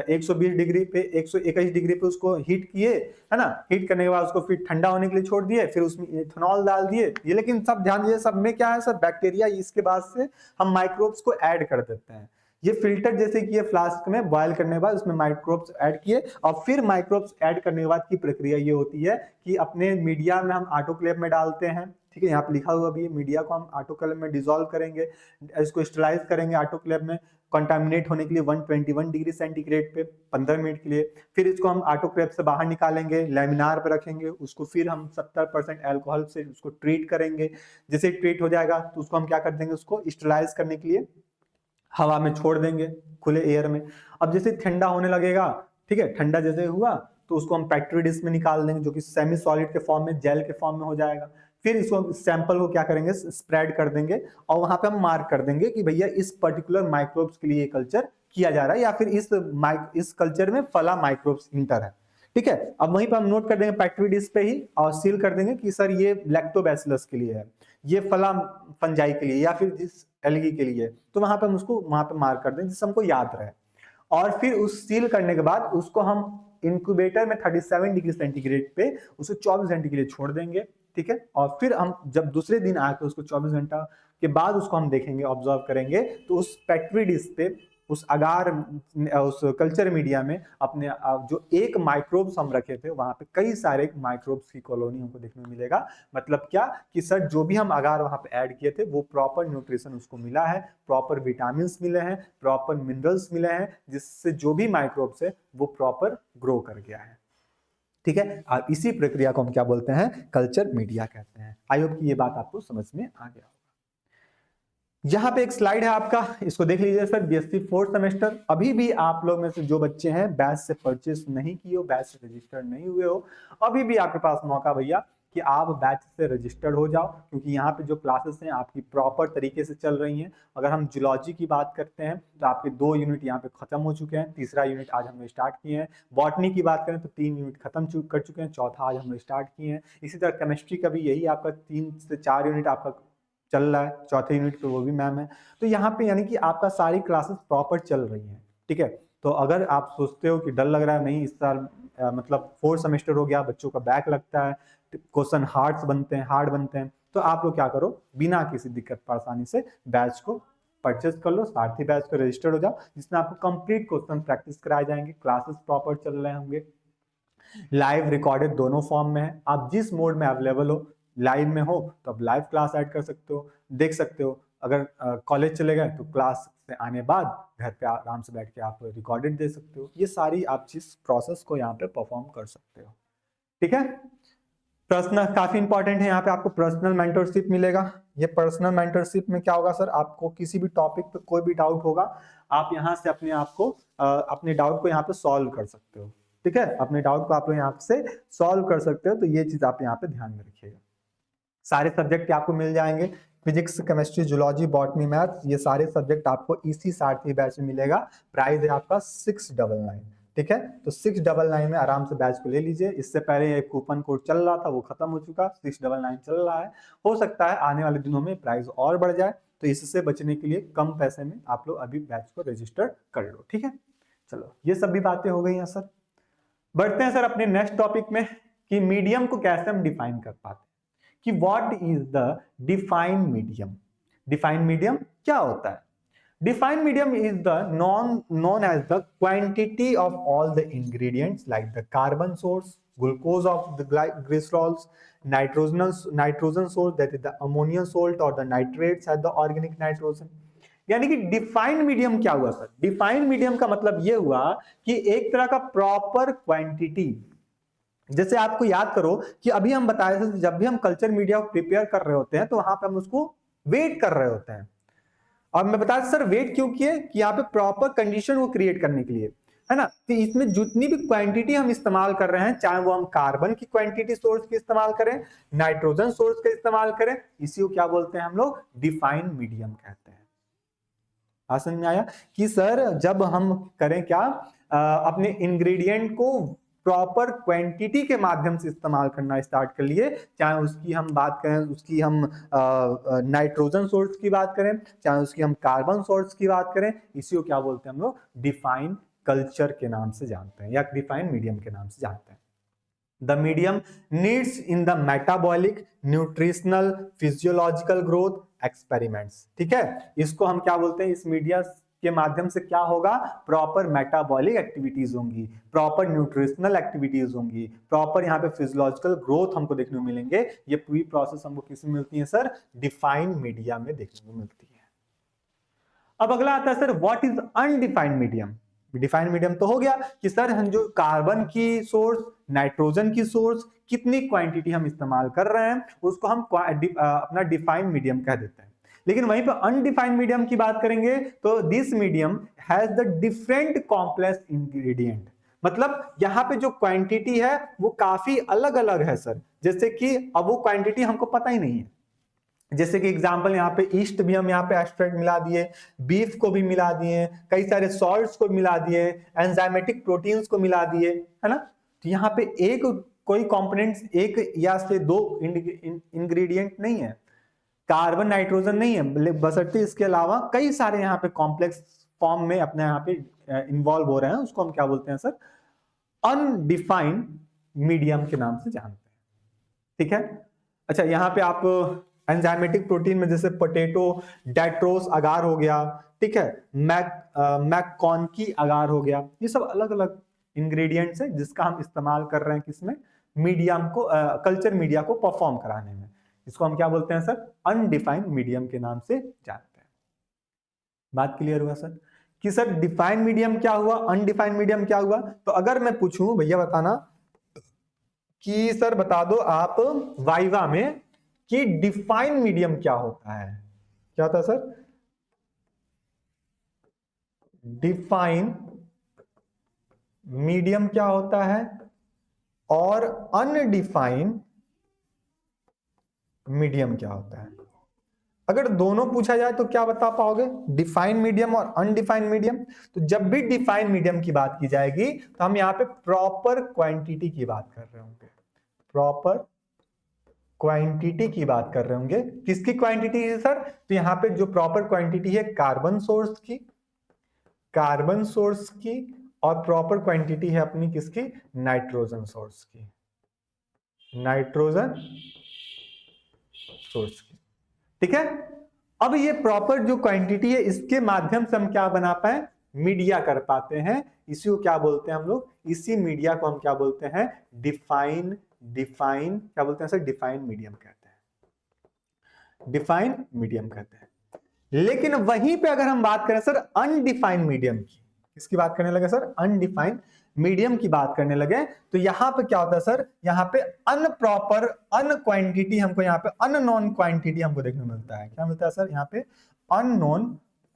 [SPEAKER 1] 120 डिग्री पे, 121 डिग्री पे उसको हीट किए, है ना। हीट करने के बाद उसको फिर ठंडा होने के लिए छोड़ दिए, फिर उसमें इथेनॉल डाल दिए। ये लेकिन सब ध्यान दीजिए, सब में क्या है सर, बैक्टीरिया, इसके बाद से हम माइक्रोब्स को ऐड कर देते हैं। ये फिल्टर जैसे किए फ्लास्क में, बॉयल करने के बाद उसमें माइक्रोब्स ऐड किए, और फिर माइक्रोब्स ऐड करने के बाद की प्रक्रिया ये होती है कि अपने मीडिया में हम ऑटोक्लेव में डालते हैं। ठीक है, यहाँ पे लिखा हुआ भी है, मीडिया को हम ऑटोक्लेव में डिसॉल्व करेंगे, इसको स्टरलाइज करेंगे ऑटोक्लेव में कंटामिनेट होने के लिए 121 डिग्री सेंटीग्रेड पे 15 मिनट के लिए। फिर इसको हम ऑटोक्लेव से बाहर निकालेंगे, लैमिनार पे रखेंगे, उसको फिर हम 70% अल्कोहल से उसको ट्रीट करेंगे। जैसे ट्रीट हो जाएगा तो उसको हम क्या कर देंगे, उसको स्टरलाइज करने के लिए हवा में छोड़ देंगे, खुले एयर में। अब जैसे ठंडा होने लगेगा, ठीक है, ठंडा जैसे हुआ तो उसको हम पेट्री डिश में निकाल देंगे, जो कि सेमी सॉलिड के फॉर्म में, जेल के फॉर्म में हो जाएगा। फिर इसको सैंपल को क्या करेंगे, स्प्रेड कर देंगे, और वहां पे हम मार्क कर देंगे कि भैया इस पर्टिकुलर माइक्रोब्स के लिए कल्चर किया जा रहा है, या फिर इस कल्चर में फला माइक्रोब्स इंटर है। ठीक है, अब वहीं पर हम नोट कर देंगे पेट्री डिश पे ही, और सील कर देंगे कि सर ये लैक्टोबैसिलस के लिए है, ये फला फंजाई के लिए, या फिर जिस एलगी के लिए। तो वहां पे हम उसको वहां पे मार्क कर देंगे जिससे हमको याद रहे। और फिर उस सील करने के बाद उसको हम इंक्यूबेटर में 37 डिग्री सेंटीग्रेड पे उसको 24 घंटे के लिए छोड़ देंगे। ठीक है, और फिर हम जब दूसरे दिन आके उसको 24 घंटा के बाद उसको हम देखेंगे, ऑब्जर्व करेंगे, तो उस पेट्री डिश पे, उस अगार, उस कल्चर मीडिया में अपने जो एक माइक्रोब्स हम रखे थे, वहां पे कई सारे माइक्रोब्स की कॉलोनी हमको देखने को मिलेगा। मतलब क्या कि सर जो भी हम अगार वहां पे ऐड किए थे वो प्रॉपर न्यूट्रिशन उसको मिला है, प्रॉपर विटामिन मिले हैं, प्रॉपर मिनरल्स मिले हैं, जिससे जो भी माइक्रोब्स है वो प्रॉपर ग्रो कर गया है। ठीक है, और इसी प्रक्रिया को हम क्या बोलते हैं, कल्चर मीडिया कहते हैं। आई होप कि ये बात आपको समझ में आ गया। यहाँ पे एक स्लाइड है आपका, इसको देख लीजिए सर। बीएससी 4th सेमेस्टर, अभी भी आप लोग में से जो बच्चे हैं बैच से परचेस नहीं किए हो, बैच से रजिस्टर्ड नहीं हुए हो, अभी भी आपके पास मौका भैया कि आप बैच से रजिस्टर्ड हो जाओ, क्योंकि यहाँ पे जो क्लासेस हैं आपकी प्रॉपर तरीके से चल रही हैं। अगर हम जूलॉजी की बात करते हैं तो आपके 2 यूनिट यहाँ पे खत्म हो चुके हैं, तीसरा यूनिट आज हमने स्टार्ट किए हैं। बॉटनी की बात करें तो 3 यूनिट खत्म कर चुके हैं, चौथा आज हमने स्टार्ट किए हैं। इसी तरह केमिस्ट्री का भी यही आपका 3 से 4 यूनिट आपका चल रहा है, चौथे यूनिट पे वो भी मैम है। तो यहाँ पे यानी कि आपका सारी क्लासेस प्रॉपर चल रही हैं। ठीक है, तो अगर आप सोचते हो कि डर लग रहा है, नहीं इस साल मतलब 4th सेमेस्टर हो गया, बच्चों का बैक लगता है, क्वेश्चन हार्ड बनते हैं, तो आप लोग क्या करो, बिना किसी दिक्कत परेशानी से बैच को परचेज कर लो, सारथी बैच को रजिस्टर्ड हो जाओ, जिसमें आपको कंप्लीट क्वेश्चन प्रैक्टिस कराए जाएंगे, क्लासेस प्रॉपर चल रहे होंगे, लाइव रिकॉर्डेड दोनों फॉर्म में है। आप जिस मोड में अवेलेबल हो, लाइव में हो तो आप लाइव क्लास ऐड कर सकते हो, देख सकते हो। अगर कॉलेज चले गए तो क्लास से आने बाद घर पे आराम से बैठ के आप रिकॉर्डेड दे सकते हो। ये सारी आप चीज प्रोसेस को यहाँ पे परफॉर्म कर सकते हो। ठीक है, पर्सनल काफी इंपॉर्टेंट है, यहाँ पे आपको पर्सनल मेंटरशिप मिलेगा। ये पर्सनल मेंटरशिप में क्या होगा सर, आपको किसी भी टॉपिक पे कोई भी डाउट होगा, आप यहाँ से अपने डाउट को यहाँ पे सॉल्व कर सकते हो। ठीक है, अपने डाउट को आप लोग यहाँ से सॉल्व कर सकते हो। तो ये चीज आप यहाँ पे ध्यान में रखिएगा। सारे सब्जेक्ट आपको मिल जाएंगे, physics, chemistry, zoology, botany, maths, ये सारे सब्जेक्ट आपको इसी सारथी बैच में मिलेगा। प्राइस है आपका 699। ठीक है, तो 699 में आराम से बैच को ले लीजिए। इससे पहले एक कूपन कोड चल रहा था, वो खत्म हो चुका, 699 चल रहा है। हो सकता है आने वाले दिनों में प्राइस और बढ़ जाए, तो इससे बचने के लिए कम पैसे में आप लोग अभी बैच को रजिस्टर कर लो। ठीक है, चलो ये सब भी बातें हो गई हैं सर। बढ़ते हैं सर अपने नेक्स्ट टॉपिक में, कि मीडियम को कैसे हम डिफाइन कर पाते हैं, कि what is the defined medium. Defined medium क्या होता है? Defined medium is the known as the quantity of all the ingredients like the carbon source, glucose of the glycerols, nitrogen source, that is the ammonium salt or the nitrates at the organic nitrogen. यानी कि defined medium क्या हुआ sir? Defined medium का मतलब ये हुआ कि एक तरह का प्रॉपर क्वांटिटी। जैसे आपको याद करो कि अभी हम बताए थे, जब भी हम कल्चर मीडिया को प्रिपेयर कर रहे होते हैं तो वहां पे हम उसको वेट कर रहे होते हैं। और मैं बता सर वेट क्यों किए, कि यहाँ पे प्रॉपर कंडीशन को क्रिएट करने के लिए, है ना। तो इसमें जितनी भी क्वांटिटी हम इस्तेमाल कर रहे हैं, चाहे वो हम कार्बन की क्वांटिटी सोर्स की इस्तेमाल करें, नाइट्रोजन सोर्स का इस्तेमाल करें, इसी को क्या बोलते हैं हम लोग? डिफाइंड मीडियम कहते हैं। समझ में आया कि सर जब हम करें क्या, अपने इंग्रेडिएंट को प्रॉपर क्वांटिटी के माध्यम से इस्तेमाल करना स्टार्ट कर लिए, चाहे उसकी हम बात करें, उसकी हम नाइट्रोजन सोर्स की बात करें, चाहे उसकी हम कार्बन सोर्स की बात करें, इसी को क्या बोलते हैं हम लोग? डिफाइंड कल्चर के नाम से जानते हैं, या डिफाइंड मीडियम के नाम से जानते हैं। The medium needs in the metabolic, nutritional, physiological growth experiments. ठीक है, इसको हम क्या बोलते हैं? इस मीडिया के माध्यम से क्या होगा, प्रॉपर मेटाबॉलिक एक्टिविटीज होंगी, प्रॉपर न्यूट्रिशनल एक्टिविटीज होंगी, प्रॉपर यहाँ पे फिजियोलॉजिकल ग्रोथ हमको देखने को मिलेंगे। ये पूरी प्रोसेस हमको किसमें मिलती है सर, डिफाइंड मीडिया में देखने को मिलती है। अब अगला आता है sir, what is undefined medium. Defined medium तो हो गया कि सर हम जो कार्बन की सोर्स, नाइट्रोजन की सोर्स, कितनी क्वांटिटी हम इस्तेमाल कर रहे हैं उसको हम अपना डिफाइंड मीडियम कह देते हैं। लेकिन वहीं पर अनडिफाइंड मीडियम की बात करेंगे तो this medium has the different complex ingredient. मतलब यहाँ पे जो क्वांटिटी है वो काफी अलग अलग है सर, जैसे कि अब वो क्वांटिटी हमको पता ही नहीं है। जैसे कि एग्जांपल यहाँ पे ईस्ट भी हम यहाँ पे एक्सट्रैक्ट मिला दिए, बीफ को भी मिला दिए, कई सारे सॉल्ट्स को मिला दिए, एंजाइमेटिक प्रोटीन्स को मिला दिए, है ना। तो यहाँ पे एक कोई कंपोनेंट्स एक या से दो इंग्रेडिएंट नहीं है, कार्बन नाइट्रोजन नहीं है, बशर्ते इसके अलावा कई सारे यहाँ पे कॉम्प्लेक्स फॉर्म में अपने यहाँ पे इन्वॉल्व हो रहे हैं। उसको हम क्या बोलते हैं सर, अनडिफाइंड मीडियम के नाम से जानते हैं। ठीक है, अच्छा यहाँ पे आप एंजाइमेटिक प्रोटीन में जैसे पोटैटो डेट्रोस अगार हो गया, ठीक है, मैककॉनकी अगार हो गया, ये सब अलग अलग इंग्रेडिएंट्स है जिसका हम इस्तेमाल कर रहे हैं किसमें, मीडियम को कल्चर मीडिया को परफॉर्म कराने में। इसको हम क्या बोलते हैं सर, अनडिफाइंड मीडियम के नाम से जानते हैं। बात क्लियर हुआ सर कि सर डिफाइंड मीडियम क्या हुआ, अनडिफाइंड मीडियम क्या हुआ। तो अगर मैं पूछूं भैया बताना कि सर बता दो आप वाइवा में कि डिफाइंड मीडियम क्या होता है, क्या होता है सर, डिफाइंड मीडियम क्या होता है और अनडिफाइंड मीडियम क्या होता है। अगर दोनों पूछा जाए तो क्या बता पाओगे, डिफाइंड मीडियम और अनडिफाइंड मीडियम। तो जब भी डिफाइंड मीडियम की बात की जाएगी तो हम यहां पे प्रॉपर क्वांटिटी की बात कर रहे होंगे, प्रॉपर क्वांटिटी की बात कर रहे होंगे। किसकी क्वांटिटी है सर, तो यहां पे जो प्रॉपर क्वांटिटी है कार्बन सोर्स की, कार्बन सोर्स की, और प्रॉपर क्वांटिटी है अपनी किसकी, नाइट्रोजन सोर्स की, नाइट्रोजन सोर्स की। ठीक है, अब ये प्रॉपर जो क्वांटिटी है इसके माध्यम से हम क्या बना पाए, मीडिया कर पाते हैं। इसी को क्या बोलते हैं हम लोग, इसी मीडिया को हम क्या बोलते हैं, डिफाइन क्या बोलते हैं सर, डिफाइन मीडियम कहते हैं, डिफाइन मीडियम कहते हैं। लेकिन वहीं पे अगर हम बात करें सर अनडिफाइंड मीडियम की, किसकी बात करने लगे सर, अनडिफाइंड मीडियम की बात करने लगे, तो यहां पे क्या होता है सर, यहां पे अनप्रॉपर अन क्वांटिटी हमको, यहाँ पे अननोन क्वांटिटी हमको देखने को मिलता है। क्या मिलता है सर, यहाँ पे अननोन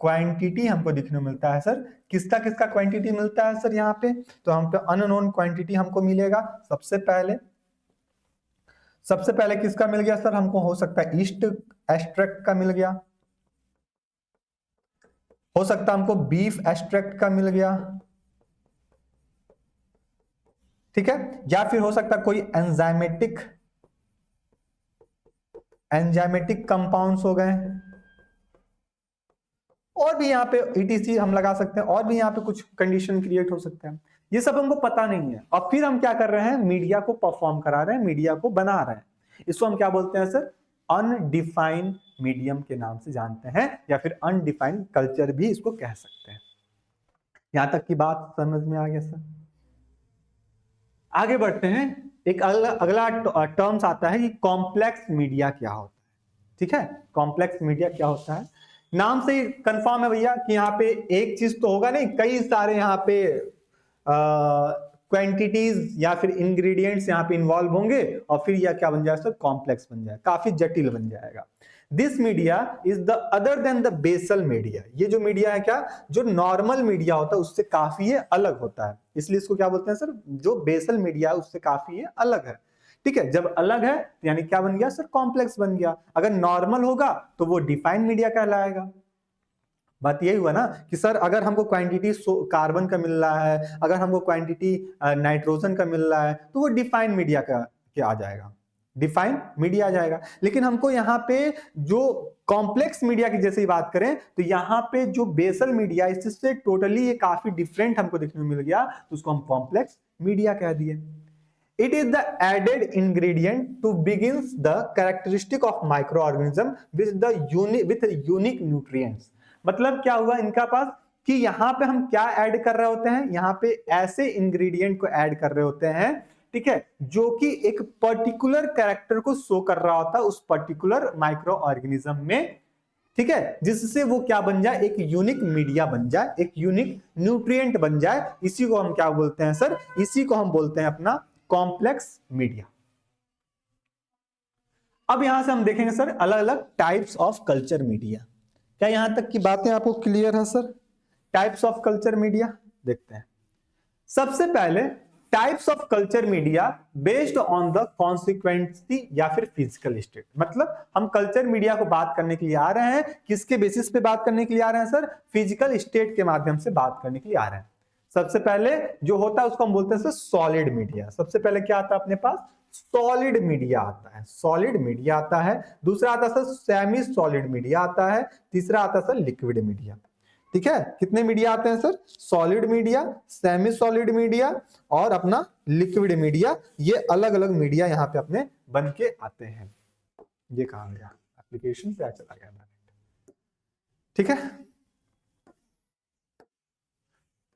[SPEAKER 1] क्वांटिटी हमको दिखने को मिलता है सर। किसका किसका क्वांटिटी मिलता है सर यहाँ पे, तो हम पे अननोन क्वांटिटी हमको मिलेगा। सबसे पहले किसका मिल गया सर हमको, हो सकता है ईस्ट एक्सट्रैक्ट का मिल गया, हो सकता है हमको बीफ एक्सट्रैक्ट का मिल गया, ठीक है, या फिर हो सकता है कोई एंजाइमेटिक कंपाउंड्स हो गए, और भी यहाँ पे ईटीसी हम लगा सकते हैं, और भी यहाँ पे कुछ कंडीशन क्रिएट हो सकते हैं। ये सब हमको पता नहीं है, और फिर हम क्या कर रहे हैं, मीडिया को परफॉर्म करा रहे हैं, मीडिया को बना रहे हैं। इसको हम क्या बोलते हैं सर, अनडिफाइंड मीडियम के नाम से जानते हैं, या फिर अनडिफाइंड कल्चर भी इसको कह सकते हैं। यहां तक की बात समझ में आ गया सर। आगे बढ़ते हैं, एक अगला टर्म्स आता है कि कॉम्प्लेक्स मीडिया क्या होता है। ठीक है, कॉम्प्लेक्स मीडिया क्या होता है, नाम से कंफर्म है भैया कि यहाँ पे एक चीज तो होगा नहीं, कई सारे यहाँ पे क्वांटिटीज या फिर इंग्रेडिएंट्स यहाँ पे इन्वॉल्व होंगे, और फिर यह क्या बन जाएगा सर, कॉम्प्लेक्स बन जाएगा, काफी जटिल बन जाएगा। This media is the other than the basal media. ये जो मीडिया है क्या, जो नॉर्मल मीडिया होता है उससे काफी ये अलग होता है, इसलिए इसको क्या बोलते हैं सर, जो बेसल मीडिया है उससे काफी ये अलग है। ठीक है, जब अलग है यानी क्या बन गया सर, कॉम्प्लेक्स बन गया। अगर नॉर्मल होगा तो वो डिफाइंड मीडिया कहलाएगा। बात यही हुआ ना कि सर अगर हमको क्वांटिटी कार्बन का मिल रहा है, अगर हमको क्वांटिटी नाइट्रोजन का मिल रहा है, तो वो डिफाइंड मीडिया का क्या आ जाएगा, डिफाइंड मीडिया आ जाएगा। लेकिन हमको यहाँ पे जो कॉम्प्लेक्स मीडिया की जैसे ही बात करें तो यहाँ पे जो बेसल मीडिया इससे टोटली ये काफी डिफरेंट हमको देखने को मिल गया, तो उसको हम कॉम्प्लेक्स मीडिया कह दिए। It is the added ingredient to begins the characteristic of microorganism with unique nutrients। मतलब क्या हुआ इनका पास कि यहाँ पे हम क्या ऐड कर रहे होते हैं, यहाँ पे ऐसे इंग्रेडिएंट को ऐड कर रहे होते हैं, ठीक है, जो कि एक पर्टिकुलर कैरेक्टर को शो कर रहा होता है उस पर्टिकुलर माइक्रो ऑर्गेनिज्म में, ठीक है, जिससे वो क्या बन जाए, एक यूनिक मीडिया बन जाए, एक यूनिक न्यूट्रिएंट बन जाए। इसी को हम क्या बोलते हैं सर, इसी को हम बोलते हैं अपना कॉम्प्लेक्स मीडिया। अब यहां से हम देखेंगे सर अलग अलग टाइप्स ऑफ कल्चर मीडिया। क्या यहां तक की बातें आपको क्लियर है sir? Types of culture media देखते हैं। सबसे पहले types of culture media based on the consistency या फिर फिजिकल स्टेट। मतलब हम कल्चर मीडिया को बात करने के लिए आ रहे हैं, किसके बेसिस पे बात करने के लिए आ रहे हैं सर? फिजिकल स्टेट के माध्यम से बात करने के लिए आ रहे हैं। सबसे पहले जो होता है उसको हम बोलते हैं सर सॉलिड मीडिया। सबसे पहले क्या आता है अपने पास? सॉलिड मीडिया आता है, सॉलिड मीडिया आता है। दूसरा आता है सर सेमी सॉलिड मीडिया आता है। तीसरा आता है सर लिक्विड मीडिया। ठीक है, कितने मीडिया आते हैं sir? Solid media, semi solid media और अपना लिक्विड मीडिया। ये अलग अलग मीडिया यहाँ पे अपने बन के आते हैं। ये कहा गया एप्लीकेशन पे चला गया, ठीक है।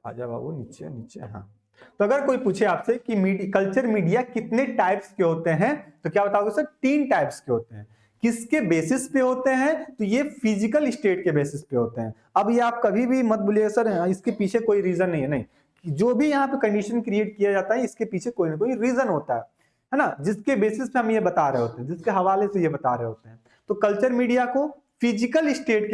[SPEAKER 1] आजा बाबू नीचे नीचे। हाँ, तो अगर कोई पूछे आपसे कि कल्चर मीडिया कितने टाइप्स के होते हैं, तो क्या बताओगे सर? 3 टाइप्स के होते हैं। किसके बेसिस पे होते हैं? तो ये फिजिकल स्टेट के बेसिस पे होते हैं। अब ये आप कभी भी मत बोलिए सर इसके पीछे कोई रीजन नहीं है, नहीं, जो भी यहाँ पे कंडीशन क्रिएट किया जाता है इसके पीछे कोई ना कोई रीजन होता है ना, जिसके बेसिस पे हम ये बता रहे होते हैं, जिसके हवाले से ये बता रहे होते हैं। तो कल्चर मीडिया को फिजिकल स्टेट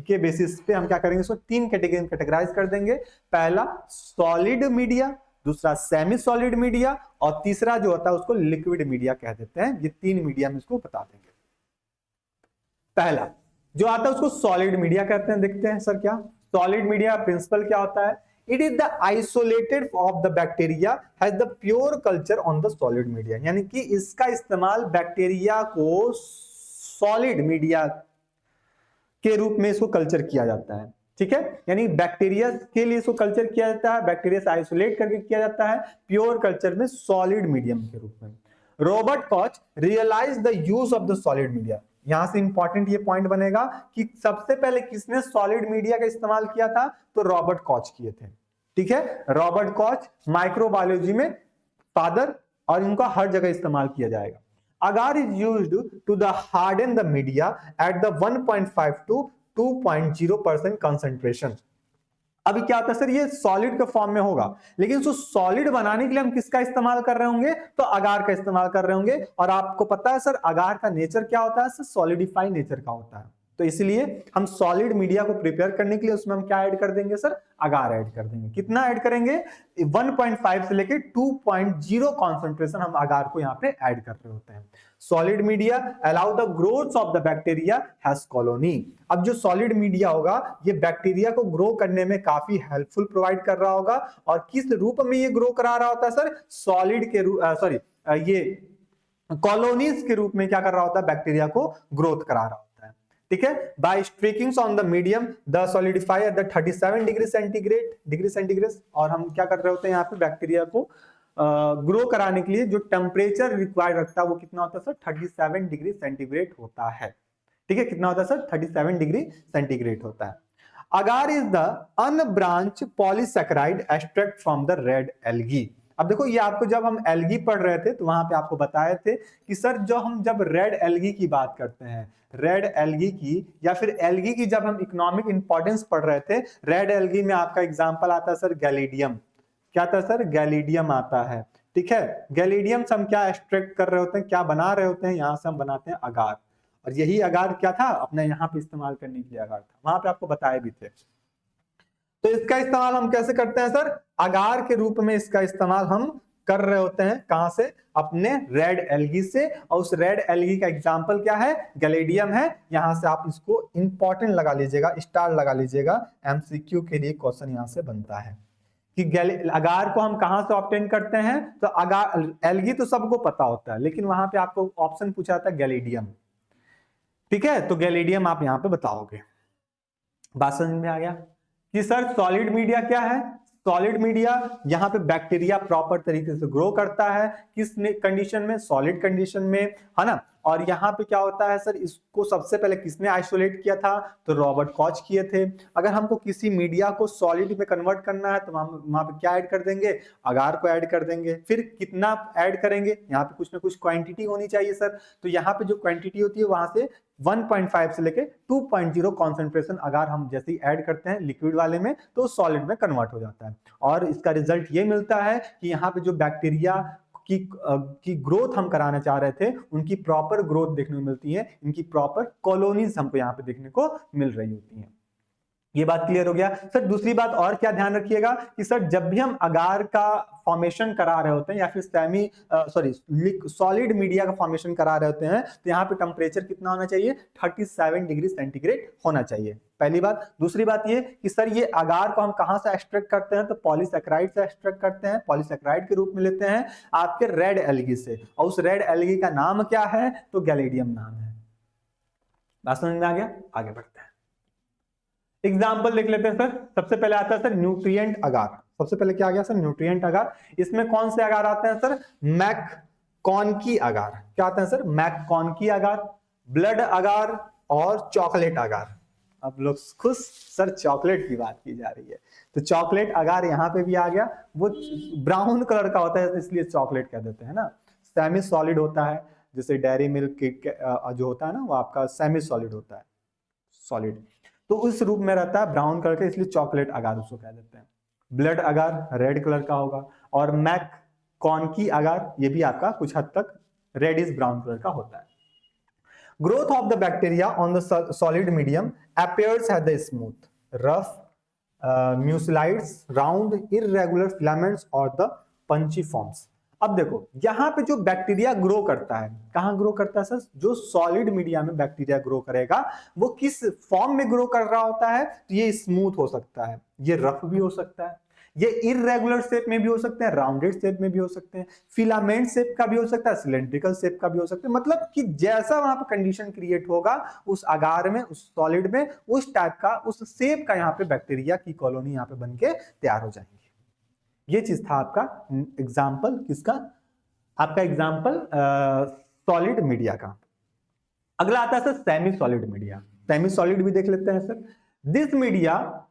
[SPEAKER 1] के बेसिस पे हम क्या करेंगे, इसको 3 कैटेगरी में कैटेगराइज कर देंगे। पहला सॉलिड मीडिया, दूसरा सेमी सॉलिड मीडिया और तीसरा जो होता है उसको लिक्विड मीडिया कह देते हैं। ये 3 मीडिया में इसको बता देंगे। पहला जो आता है उसको सॉलिड मीडिया कहते हैं। देखते हैं सर क्या सॉलिड मीडिया प्रिंसिपल क्या होता है। It is the isolated of the bacteria has the pure culture on the solid media, यानी कि इसका इस्तेमाल बैक्टीरिया को सॉलिड मीडिया के रूप में इसको कल्चर किया जाता है। ठीक है, यानी बैक्टीरिया के लिए इसको कल्चर किया जाता है, बैक्टीरिया से आइसोलेट करके किया जाता है प्योर कल्चर में सॉलिड मीडियम के रूप में। Robert Koch realise the use of the solid media. यहां से इंपॉर्टेंट ये पॉइंट बनेगा कि सबसे पहले किसने सॉलिड मीडिया का इस्तेमाल किया था, तो रॉबर्ट कॉच किए थे। ठीक है, रॉबर्ट कॉच माइक्रोबायोलॉजी में फादर, और इनका हर जगह इस्तेमाल किया जाएगा। agar is used to the harden the media at the 1.5 to 2.0% concentration। अभी क्या होता है सर, ये सॉलिड के फॉर्म में होगा, लेकिन उसको सॉलिड बनाने के लिए हम किसका इस्तेमाल कर रहे होंगे, तो अगार का इस्तेमाल कर रहे होंगे। और आपको पता है सर अगार का नेचर क्या होता है सर, सॉलिडिफाई नेचर का होता है। तो इसलिए हम सॉलिड मीडिया को प्रिपेयर करने के लिए उसमें हम क्या ऐड कर देंगे सर, अगार ऐड कर देंगे। कितना ऐड करेंगे, 1.5 से लेके 2.0 कॉन्सेंट्रेशन हम अगार को यहाँ पे ऐड कर रहे होते हैं। Solid media allow the growth of the bacteria has colony. अब जो सॉलिड मीडिया होगा ये बैक्टीरिया को ग्रो करने में काफी हेल्पफुल प्रोवाइड कर रहा होगा। और किस रूप में ये ग्रो करा रहा होता है सर, सॉलिड के रूप ये कॉलोनीज के रूप में क्या कर रहा होता है, बैक्टीरिया को ग्रोथ करा रहा होता है। ठीक है, by streakings on the medium the solidify at the 37 degree centigrade. और हम क्या कर रहे होते हैं यहाँ पे, बैक्टीरिया को ग्रो कराने के लिए जो टेम्परेचर रिक्वायर्ड रखता है वो कितना होता है सर, 37 डिग्री सेंटीग्रेड होता है। ठीक है, कितना होता है सर, 37 डिग्री सेंटीग्रेड होता है। Agar is the unbranch polysaccharide extract from the red algae. अब देखो ये आपको जब हम एल्गी पढ़ रहे थे तो वहां पे आपको बताए थे कि सर जब रेड एल्गी की बात करते हैं, रेड एल्गी की या फिर एल्गी की जब हम इकोनॉमिक इंपॉर्टेंस पढ़ रहे थे, रेड एल्गी में आपका एग्जांपल आता है सर गैलिडियम। क्या आता है सर, गैलिडियम आता है। ठीक है, गैलिडियम से हम क्या एक्सट्रैक्ट कर रहे होते हैं, क्या बना रहे होते हैं, यहां से हम बनाते हैं अगार। और यही अगार क्या था, अपने यहाँ पे इस्तेमाल करने के लिए अगार था, वहां पे आपको बताए भी थे। तो इसका इस्तेमाल हम कैसे करते हैं सर, अगार के रूप में इसका इस्तेमाल हम कर रहे होते हैं। कहां से, अपने रेड एल्गी से। और उस रेड एल्गी का एग्जांपल क्या है, गैलिडियम है। यहां से आप इसको इंपॉर्टेंट लगा लीजिएगा, स्टार लगा लीजिएगा, एमसीक्यू के लिए क्वेश्चन यहां से बनता है कि अगार को हम कहां से ऑब्टेन करते हैं। तो अगार एल्गी तो सबको पता होता है, लेकिन वहां पे आपको ऑप्शन पूछा था गैलिडियम। ठीक है, तो गैलिडियम आप यहां पे बताओगे। बात समझ में आ गया कि सर सॉलिड मीडिया क्या है, सॉलिड मीडिया, यहाँ पे बैक्टीरिया प्रॉपर तरीके से ग्रो करता है, किस कंडीशन में, सॉलिड कंडीशन में, है ना। और यहाँ पे क्या होता है सर, इसको सबसे पहले किसने आइसोलेट किया था, तो रॉबर्ट कॉच किए थे। अगर हमको किसी मीडिया को सॉलिड में कन्वर्ट करना है तो वहां पे क्या ऐड कर देंगे, अगार को ऐड कर देंगे। फिर कितना ऐड करेंगे, यहाँ पे कुछ ना कुछ क्वांटिटी होनी चाहिए सर। तो यहाँ पे जो क्वांटिटी होती है वहां से 1.5 से लेके 2.0 कॉन्सेंट्रेशन अगर हम जैसे ही ऐड करते हैं लिक्विड वाले में तो सॉलिड में कन्वर्ट हो जाता है। और इसका रिजल्ट ये मिलता है कि यहाँ पे जो बैक्टीरिया की ग्रोथ हम कराना चाह रहे थे उनकी प्रॉपर ग्रोथ देखने को मिलती है, इनकी प्रॉपर कॉलोनीज हमको यहाँ पे देखने को मिल रही होती हैं। ये बात क्लियर हो गया सर। दूसरी बात और क्या ध्यान रखिएगा कि सर जब भी हम अगार का फॉर्मेशन करा रहे होते हैं या फिर सॉलिड मीडिया का फॉर्मेशन करा रहे होते हैं तो यहाँ पे टेम्परेचर कितना होना चाहिए, 37 डिग्री सेंटीग्रेड होना चाहिए, पहली बात। दूसरी बात ये कि सर ये अगार को हम कहां से एक्सट्रैक्ट करते हैं, तो पॉलीसैकेराइड से एक्सट्रैक्ट करते हैं, पॉलीसैकेराइड के रूप में लेते हैं आपके रेड एल्गी से। और उस रेड एल्गी का नाम क्या है, तो गैलेडियम नाम है। बात समझ में आ गया, आगे बढ़ते हैं। एग्जाम्पल देख लेते हैं सर। सबसे पहले आता है सर न्यूट्रिएंट अगार। सबसे पहले क्या आ गया सर, न्यूट्रिएंट अगार। इसमें कौन से अगार आते हैं सर, मैककॉनकी अगार। क्या आते हैं सर, मैककॉनकी अगार, ब्लड अगार और चॉकलेट अगार। अब लोग खुश, सर चॉकलेट की बात की जा रही है तो चॉकलेट अगार यहाँ पे भी आ गया। वो ब्राउन कलर का होता है इसलिए चॉकलेट कह देते हैं ना। सेमी सॉलिड होता है, जैसे डेयरी मिल्क जो होता है ना वो आपका सेमी सॉलिड होता है, सॉलिड तो उस रूप में रहता है, ब्राउन कलर का, इसलिए चॉकलेट अगार उसको कह देते हैं। ब्लड अगार रेड कलर का होगा और मैककॉनकी अगार ये भी आपका कुछ हद तक रेडिश ब्राउन कलर का होता है। Growth of the bacteria on the solid medium appears as the smooth, rough, mucilages, round, irregular filaments or the punchiforms. अब देखो यहाँ पे जो बैक्टीरिया ग्रो करता है, कहाँ ग्रो करता है सर, जो सॉलिड मीडिया में बैक्टीरिया ग्रो करेगा वो किस फॉर्म में ग्रो कर रहा होता है, तो ये स्मूथ हो सकता है, ये रफ भी हो सकता है, ये इररेगुलर शेप में भी हो सकते हैं, राउंडेड शेप में भी हो सकते हैं, फिलामेंट शेप का भी हो सकता है, सिलेंड्रिकल शेप का भी हो सकता है। मतलब कि जैसा वहां पर कंडीशन क्रिएट होगा उस अगार में, उस सॉलिड में, उस टाइप का, उस शेप का यहाँ पे बैक्टीरिया की कॉलोनी यहाँ पे बनके तैयार हो जाएंगे। ये चीज था आपका एग्जाम्पल, किसका, आपका एग्जाम्पल सॉलिड मीडिया का। अगला आता है sir semi solid media. Semi solid भी देख लेते हैं sir. This media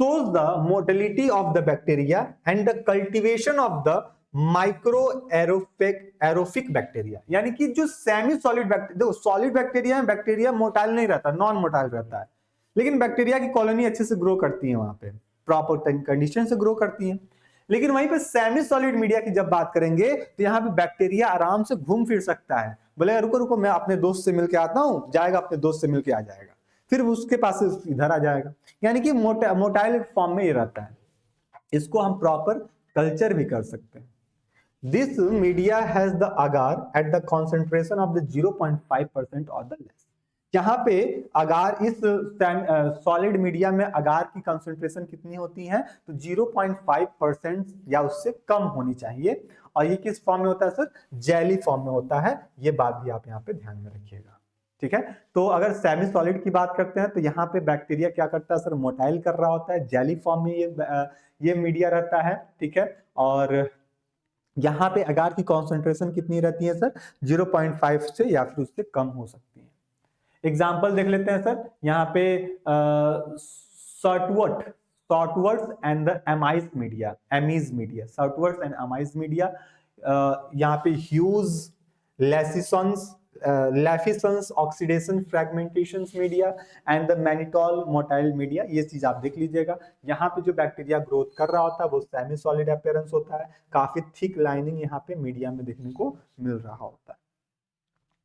[SPEAKER 1] shows the motility of the bacteria and the cultivation of the microaerophilic bacteria. यानी कि जो सेमी सॉलिड बैक्टीरिया, देखो सॉलिड बैक्टीरिया में बैक्टीरिया मोटाइल नहीं रहता, नॉन मोटाइल रहता है, लेकिन बैक्टीरिया की कॉलोनी अच्छे से ग्रो करती है, वहां पे प्रॉपर कंडीशन से ग्रो करती है। लेकिन वहीं पे सेमी सॉलिड मीडिया की जब बात करेंगे तो यहाँ पे बैक्टीरिया आराम से घूम फिर सकता है, बोले रुको रुको मैं अपने दोस्त से मिलके आता हूँ, जाएगा अपने दोस्त से मिलके आ जाएगा, फिर उसके पास इधर आ जाएगा। यानी कि मोटाइल फॉर्म में ये रहता है। इसको हम प्रॉपर कल्चर भी कर सकते हैं। This media has the agar at the concentration of the 0.5% और द लेस। यहाँ पे अगार इस सॉलिड मीडिया में अगार की कंसंट्रेशन कितनी होती है, तो 0.5% या उससे कम होनी चाहिए। और ये किस फॉर्म में होता है सर, जेली फॉर्म में होता है। ये बात भी आप यहाँ पे ध्यान में रखिएगा, ठीक है। तो अगर सेमी सॉलिड की बात करते हैं तो यहाँ पे बैक्टीरिया क्या करता है सर, मोटाइल कर रहा होता है, जेली फॉर्म में ये मीडिया रहता है, ठीक है। और यहाँ पे अगार की कॉन्सेंट्रेशन कितनी रहती है सर, 0.5 से या फिर उससे कम हो सकती है। एग्जाम्पल देख लेते हैं सर। यहाँ पे Stuart's and the Amies media, Amies media, Stuart's and Amies media. यहाँ पे Hugh's, Leifson's oxidation fermentation media and the mannitol motile media. ये चीज आप देख लीजिएगा। यहाँ पे जो बैक्टीरिया ग्रोथ कर रहा होता है वो सेमी सॉलिड अपीयरेंस होता है, काफी थिक लाइनिंग यहाँ पे मीडिया में देखने को मिल रहा होता है।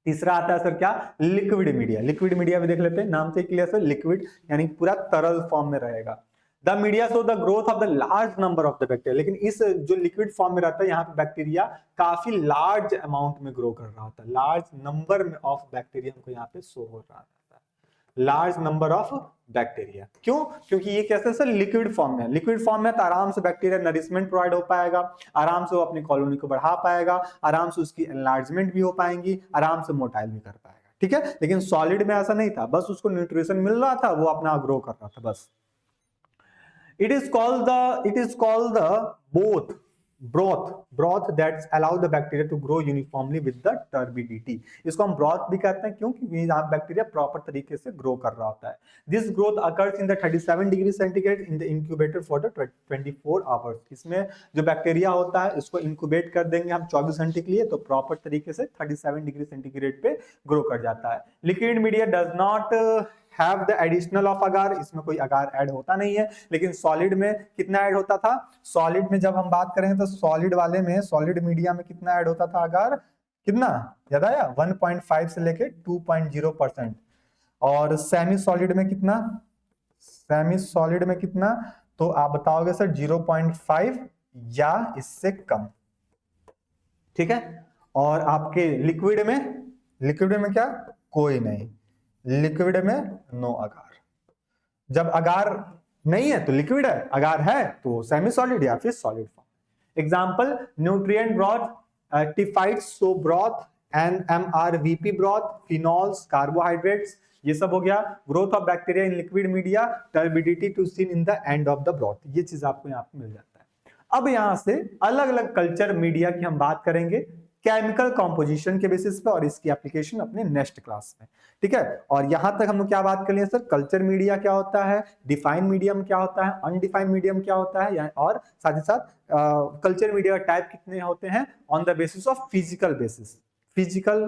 [SPEAKER 1] तीसरा आता है सर क्या, लिक्विड मीडिया। लिक्विड मीडिया भी देख लेते हैं, नाम से क्लियर सर, लिक्विड यानी पूरा तरल फॉर्म में रहेगा। The media show the growth of the large number of the bacteria. लेकिन इस जो लिक्विड फॉर्म में रहता है यहाँ पे बैक्टीरिया काफी लार्ज अमाउंट में ग्रो कर रहा होता है, लार्ज नंबर में ऑफ बैक्टीरिया हमको यहाँ पे शो हो रहा है, लार्ज नंबर ऑफ बैक्टीरिया। क्यों, क्योंकि ये कैसे सर, लिक्विड फॉर्म में। लिक्विड फॉर्म में तो आराम से बैक्टीरिया नरिशमेंट प्रोवाइड हो पाएगा, आराम से वो अपनी कॉलोनी को बढ़ा पाएगा, आराम से उसकी एनलार्जमेंट भी हो पाएंगी, आराम से मोटाइल भी कर पाएगा, ठीक है। लेकिन सॉलिड में ऐसा नहीं था, बस उसको न्यूट्रिशन मिल रहा था, वो अपना ग्रो कर रहा था बस। it is called the broth that allow the bacteria to grow uniformly with the turbidity. इसको हम broth भी कहते हैं क्योंकि यहाँ बैक्टीरिया प्रॉपर तरीके से ग्रो कर रहा होता है. This growth occurs in the 37 degree centigrade in the incubator for the 24 hours. इसमें जो बैक्टीरिया होता है इसको इंक्यूबेट कर देंगे हम 24 घंटे के लिए, तो प्रॉपर तरीके से 37 डिग्री सेंटीग्रेड पे ग्रो कर जाता है. Liquid media does not have the additional of agar, इसमें कोई अगार ऐड होता नहीं है. लेकिन सॉलिड में कितना ऐड होता था? सॉलिड में जब हम बात करें तो सॉलिड वाले में, सॉलिड मीडिया में कितना ऐड होता था अगार? कितना याद आया? 1.5 से लेके 2.0%. और सेमी सॉलिड में कितना? सेमी सॉलिड में कितना? तो आप बताओगे सर 0.5 या इससे कम. ठीक है. और आपके लिक्विड में क्या? कोई नहीं. लिक्विड में नो अगार. जब अगार नहीं है तो लिक्विड है, अगार है तो सेमी सॉलिड या फिर solid form. Example nutrient broth, typhoid so broth, NMRVP broth, phenols, carbohydrates, ये सब हो गया. Growth of bacteria in liquid media, turbidity to seen in the end of the broth. ये चीज आपको यहाँ पे मिल जाता है. अब यहां से अलग अलग कल्चर मीडिया की हम बात करेंगे केमिकल कॉम्पोजिशन के बेसिस पे, और इसकी एप्लीकेशन अपने नेक्स्ट क्लास में. ठीक है. और यहां तक हम लोग क्या बात कर लिए सर? कल्चर मीडिया क्या होता है, डिफाइंड मीडियम क्या होता है, अनडिफाइंड मीडियम क्या होता है, और साथ ही साथ कल्चर मीडिया टाइप कितने होते हैं on the basis of physical basis. Physical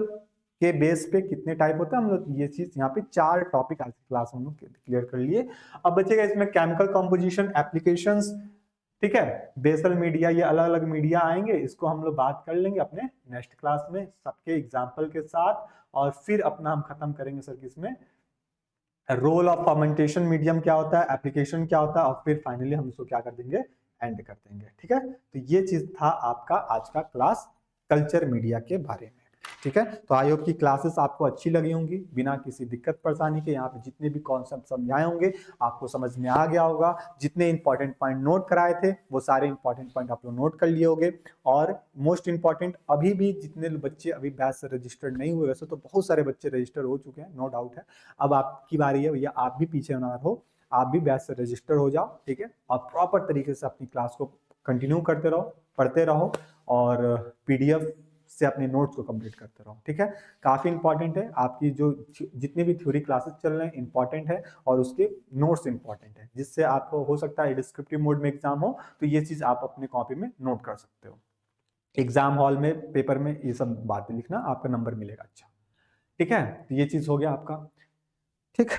[SPEAKER 1] के बेस पे कितने टाइप होते हैं, हम लोग ये चीज यहाँ पे 4 टॉपिक आज की क्लास में हम लोग क्लियर कर लिए. अब बचेगा इसमें केमिकल कॉम्पोजिशन, एप्लीकेशंस. ठीक है. बेसल मीडिया, ये अलग अलग मीडिया आएंगे, इसको हम लोग बात कर लेंगे अपने नेक्स्ट क्लास में सबके एग्जांपल के साथ. और फिर अपना हम खत्म करेंगे सर किसमें? रोल ऑफ फर्मेंटेशन मीडियम क्या होता है, एप्लीकेशन क्या होता है, और फिर फाइनली हम इसको क्या कर देंगे? एंड कर देंगे. ठीक है. तो ये चीज था आपका आज का क्लास कल्चर मीडिया के बारे में. ठीक है. तो आई होप की क्लासेस आपको अच्छी लगी होंगी, बिना किसी दिक्कत परेशानी के. यहाँ पे जितने भी कॉन्सेप्ट समझाए होंगे आपको समझ में आ गया होगा. जितने इंपॉर्टेंट पॉइंट नोट कराए थे वो सारे इंपॉर्टेंट पॉइंट आप लोग नोट कर लिए होंगे. और मोस्ट इंपॉर्टेंट, अभी भी जितने बच्चे अभी बैच से रजिस्टर्ड नहीं हुए, वैसे तो बहुत सारे बच्चे रजिस्टर हो चुके हैं, नो डाउट है. अब आपकी बारी है भैया, आप भी पीछे ना रहो, आप भी बैच से रजिस्टर हो जाओ. ठीक है. और प्रॉपर तरीके से अपनी क्लास को कंटिन्यू करते रहो, पढ़ते रहो, और PDF से अपने नोट्स को कंप्लीट करते रहो. ठीक है. काफी इंपॉर्टेंट है. आपकी जो जितने भी थ्योरी क्लासेस चल रहे हैं इंपॉर्टेंट है, और उसके नोट्स इंपॉर्टेंट है, जिससे आपको हो सकता है डिस्क्रिप्टिव मोड में एग्जाम हो तो ये चीज आप अपने कॉपी में नोट कर सकते हो. एग्जाम हॉल में, पेपर में ये सब बातें लिखना, आपका नंबर मिलेगा. अच्छा. ठीक है. तो ये चीज हो गया आपका. ठीक.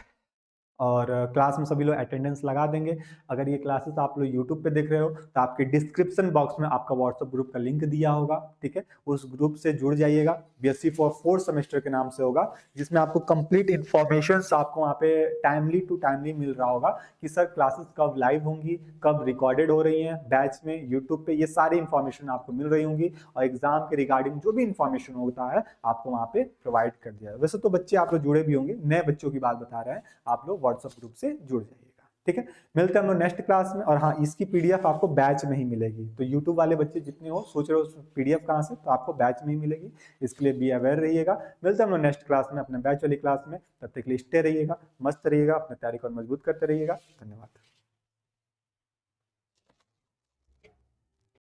[SPEAKER 1] और क्लास में सभी लोग अटेंडेंस लगा देंगे. अगर ये क्लासेस आप लोग यूट्यूब पे देख रहे हो तो आपके डिस्क्रिप्शन बॉक्स में आपका व्हाट्सएप ग्रुप का लिंक दिया होगा. ठीक है. उस ग्रुप से जुड़ जाइएगा. BSc फॉर 4th सेमेस्टर के नाम से होगा, जिसमें आपको कंप्लीट इंफॉर्मेशन आपको वहाँ पे टाइमली टू टाइमली मिल रहा होगा कि सर क्लासेस कब लाइव होंगी, कब रिकॉर्डेड हो रही हैं बैच में यूट्यूब पे. ये सारी इंफॉर्मेशन आपको मिल रही होंगी, और एग्जाम के रिगार्डिंग जो भी इंफॉर्मेशन होता है आपको वहाँ पे प्रोवाइड कर दिया है. वैसे तो बच्चे आप लोग जुड़े भी होंगे, नए बच्चों की बात बता रहे हैं, आप लोग व्हाट्सएप ग्रुप से जुड़ जाइएगा. ठीक है. मिलते हैं हम लोग नेक्स्ट क्लास में. और हाँ, इसकी PDF आपको बैच में ही मिलेगी. तो यूट्यूब वाले बच्चे जितने हो सोच रहे हो PDF कहाँ से, तो आपको बैच में ही मिलेगी. इसके लिए बी अवेयर रहिएगा. मिलते हैं हम लोग नेक्स्ट क्लास में अपने बैच वाली क्लास में. तब तक के लिए स्टे रहिएगा, मस्त रहिएगा, अपने तैयारी को मजबूत करते रहिएगा. धन्यवाद.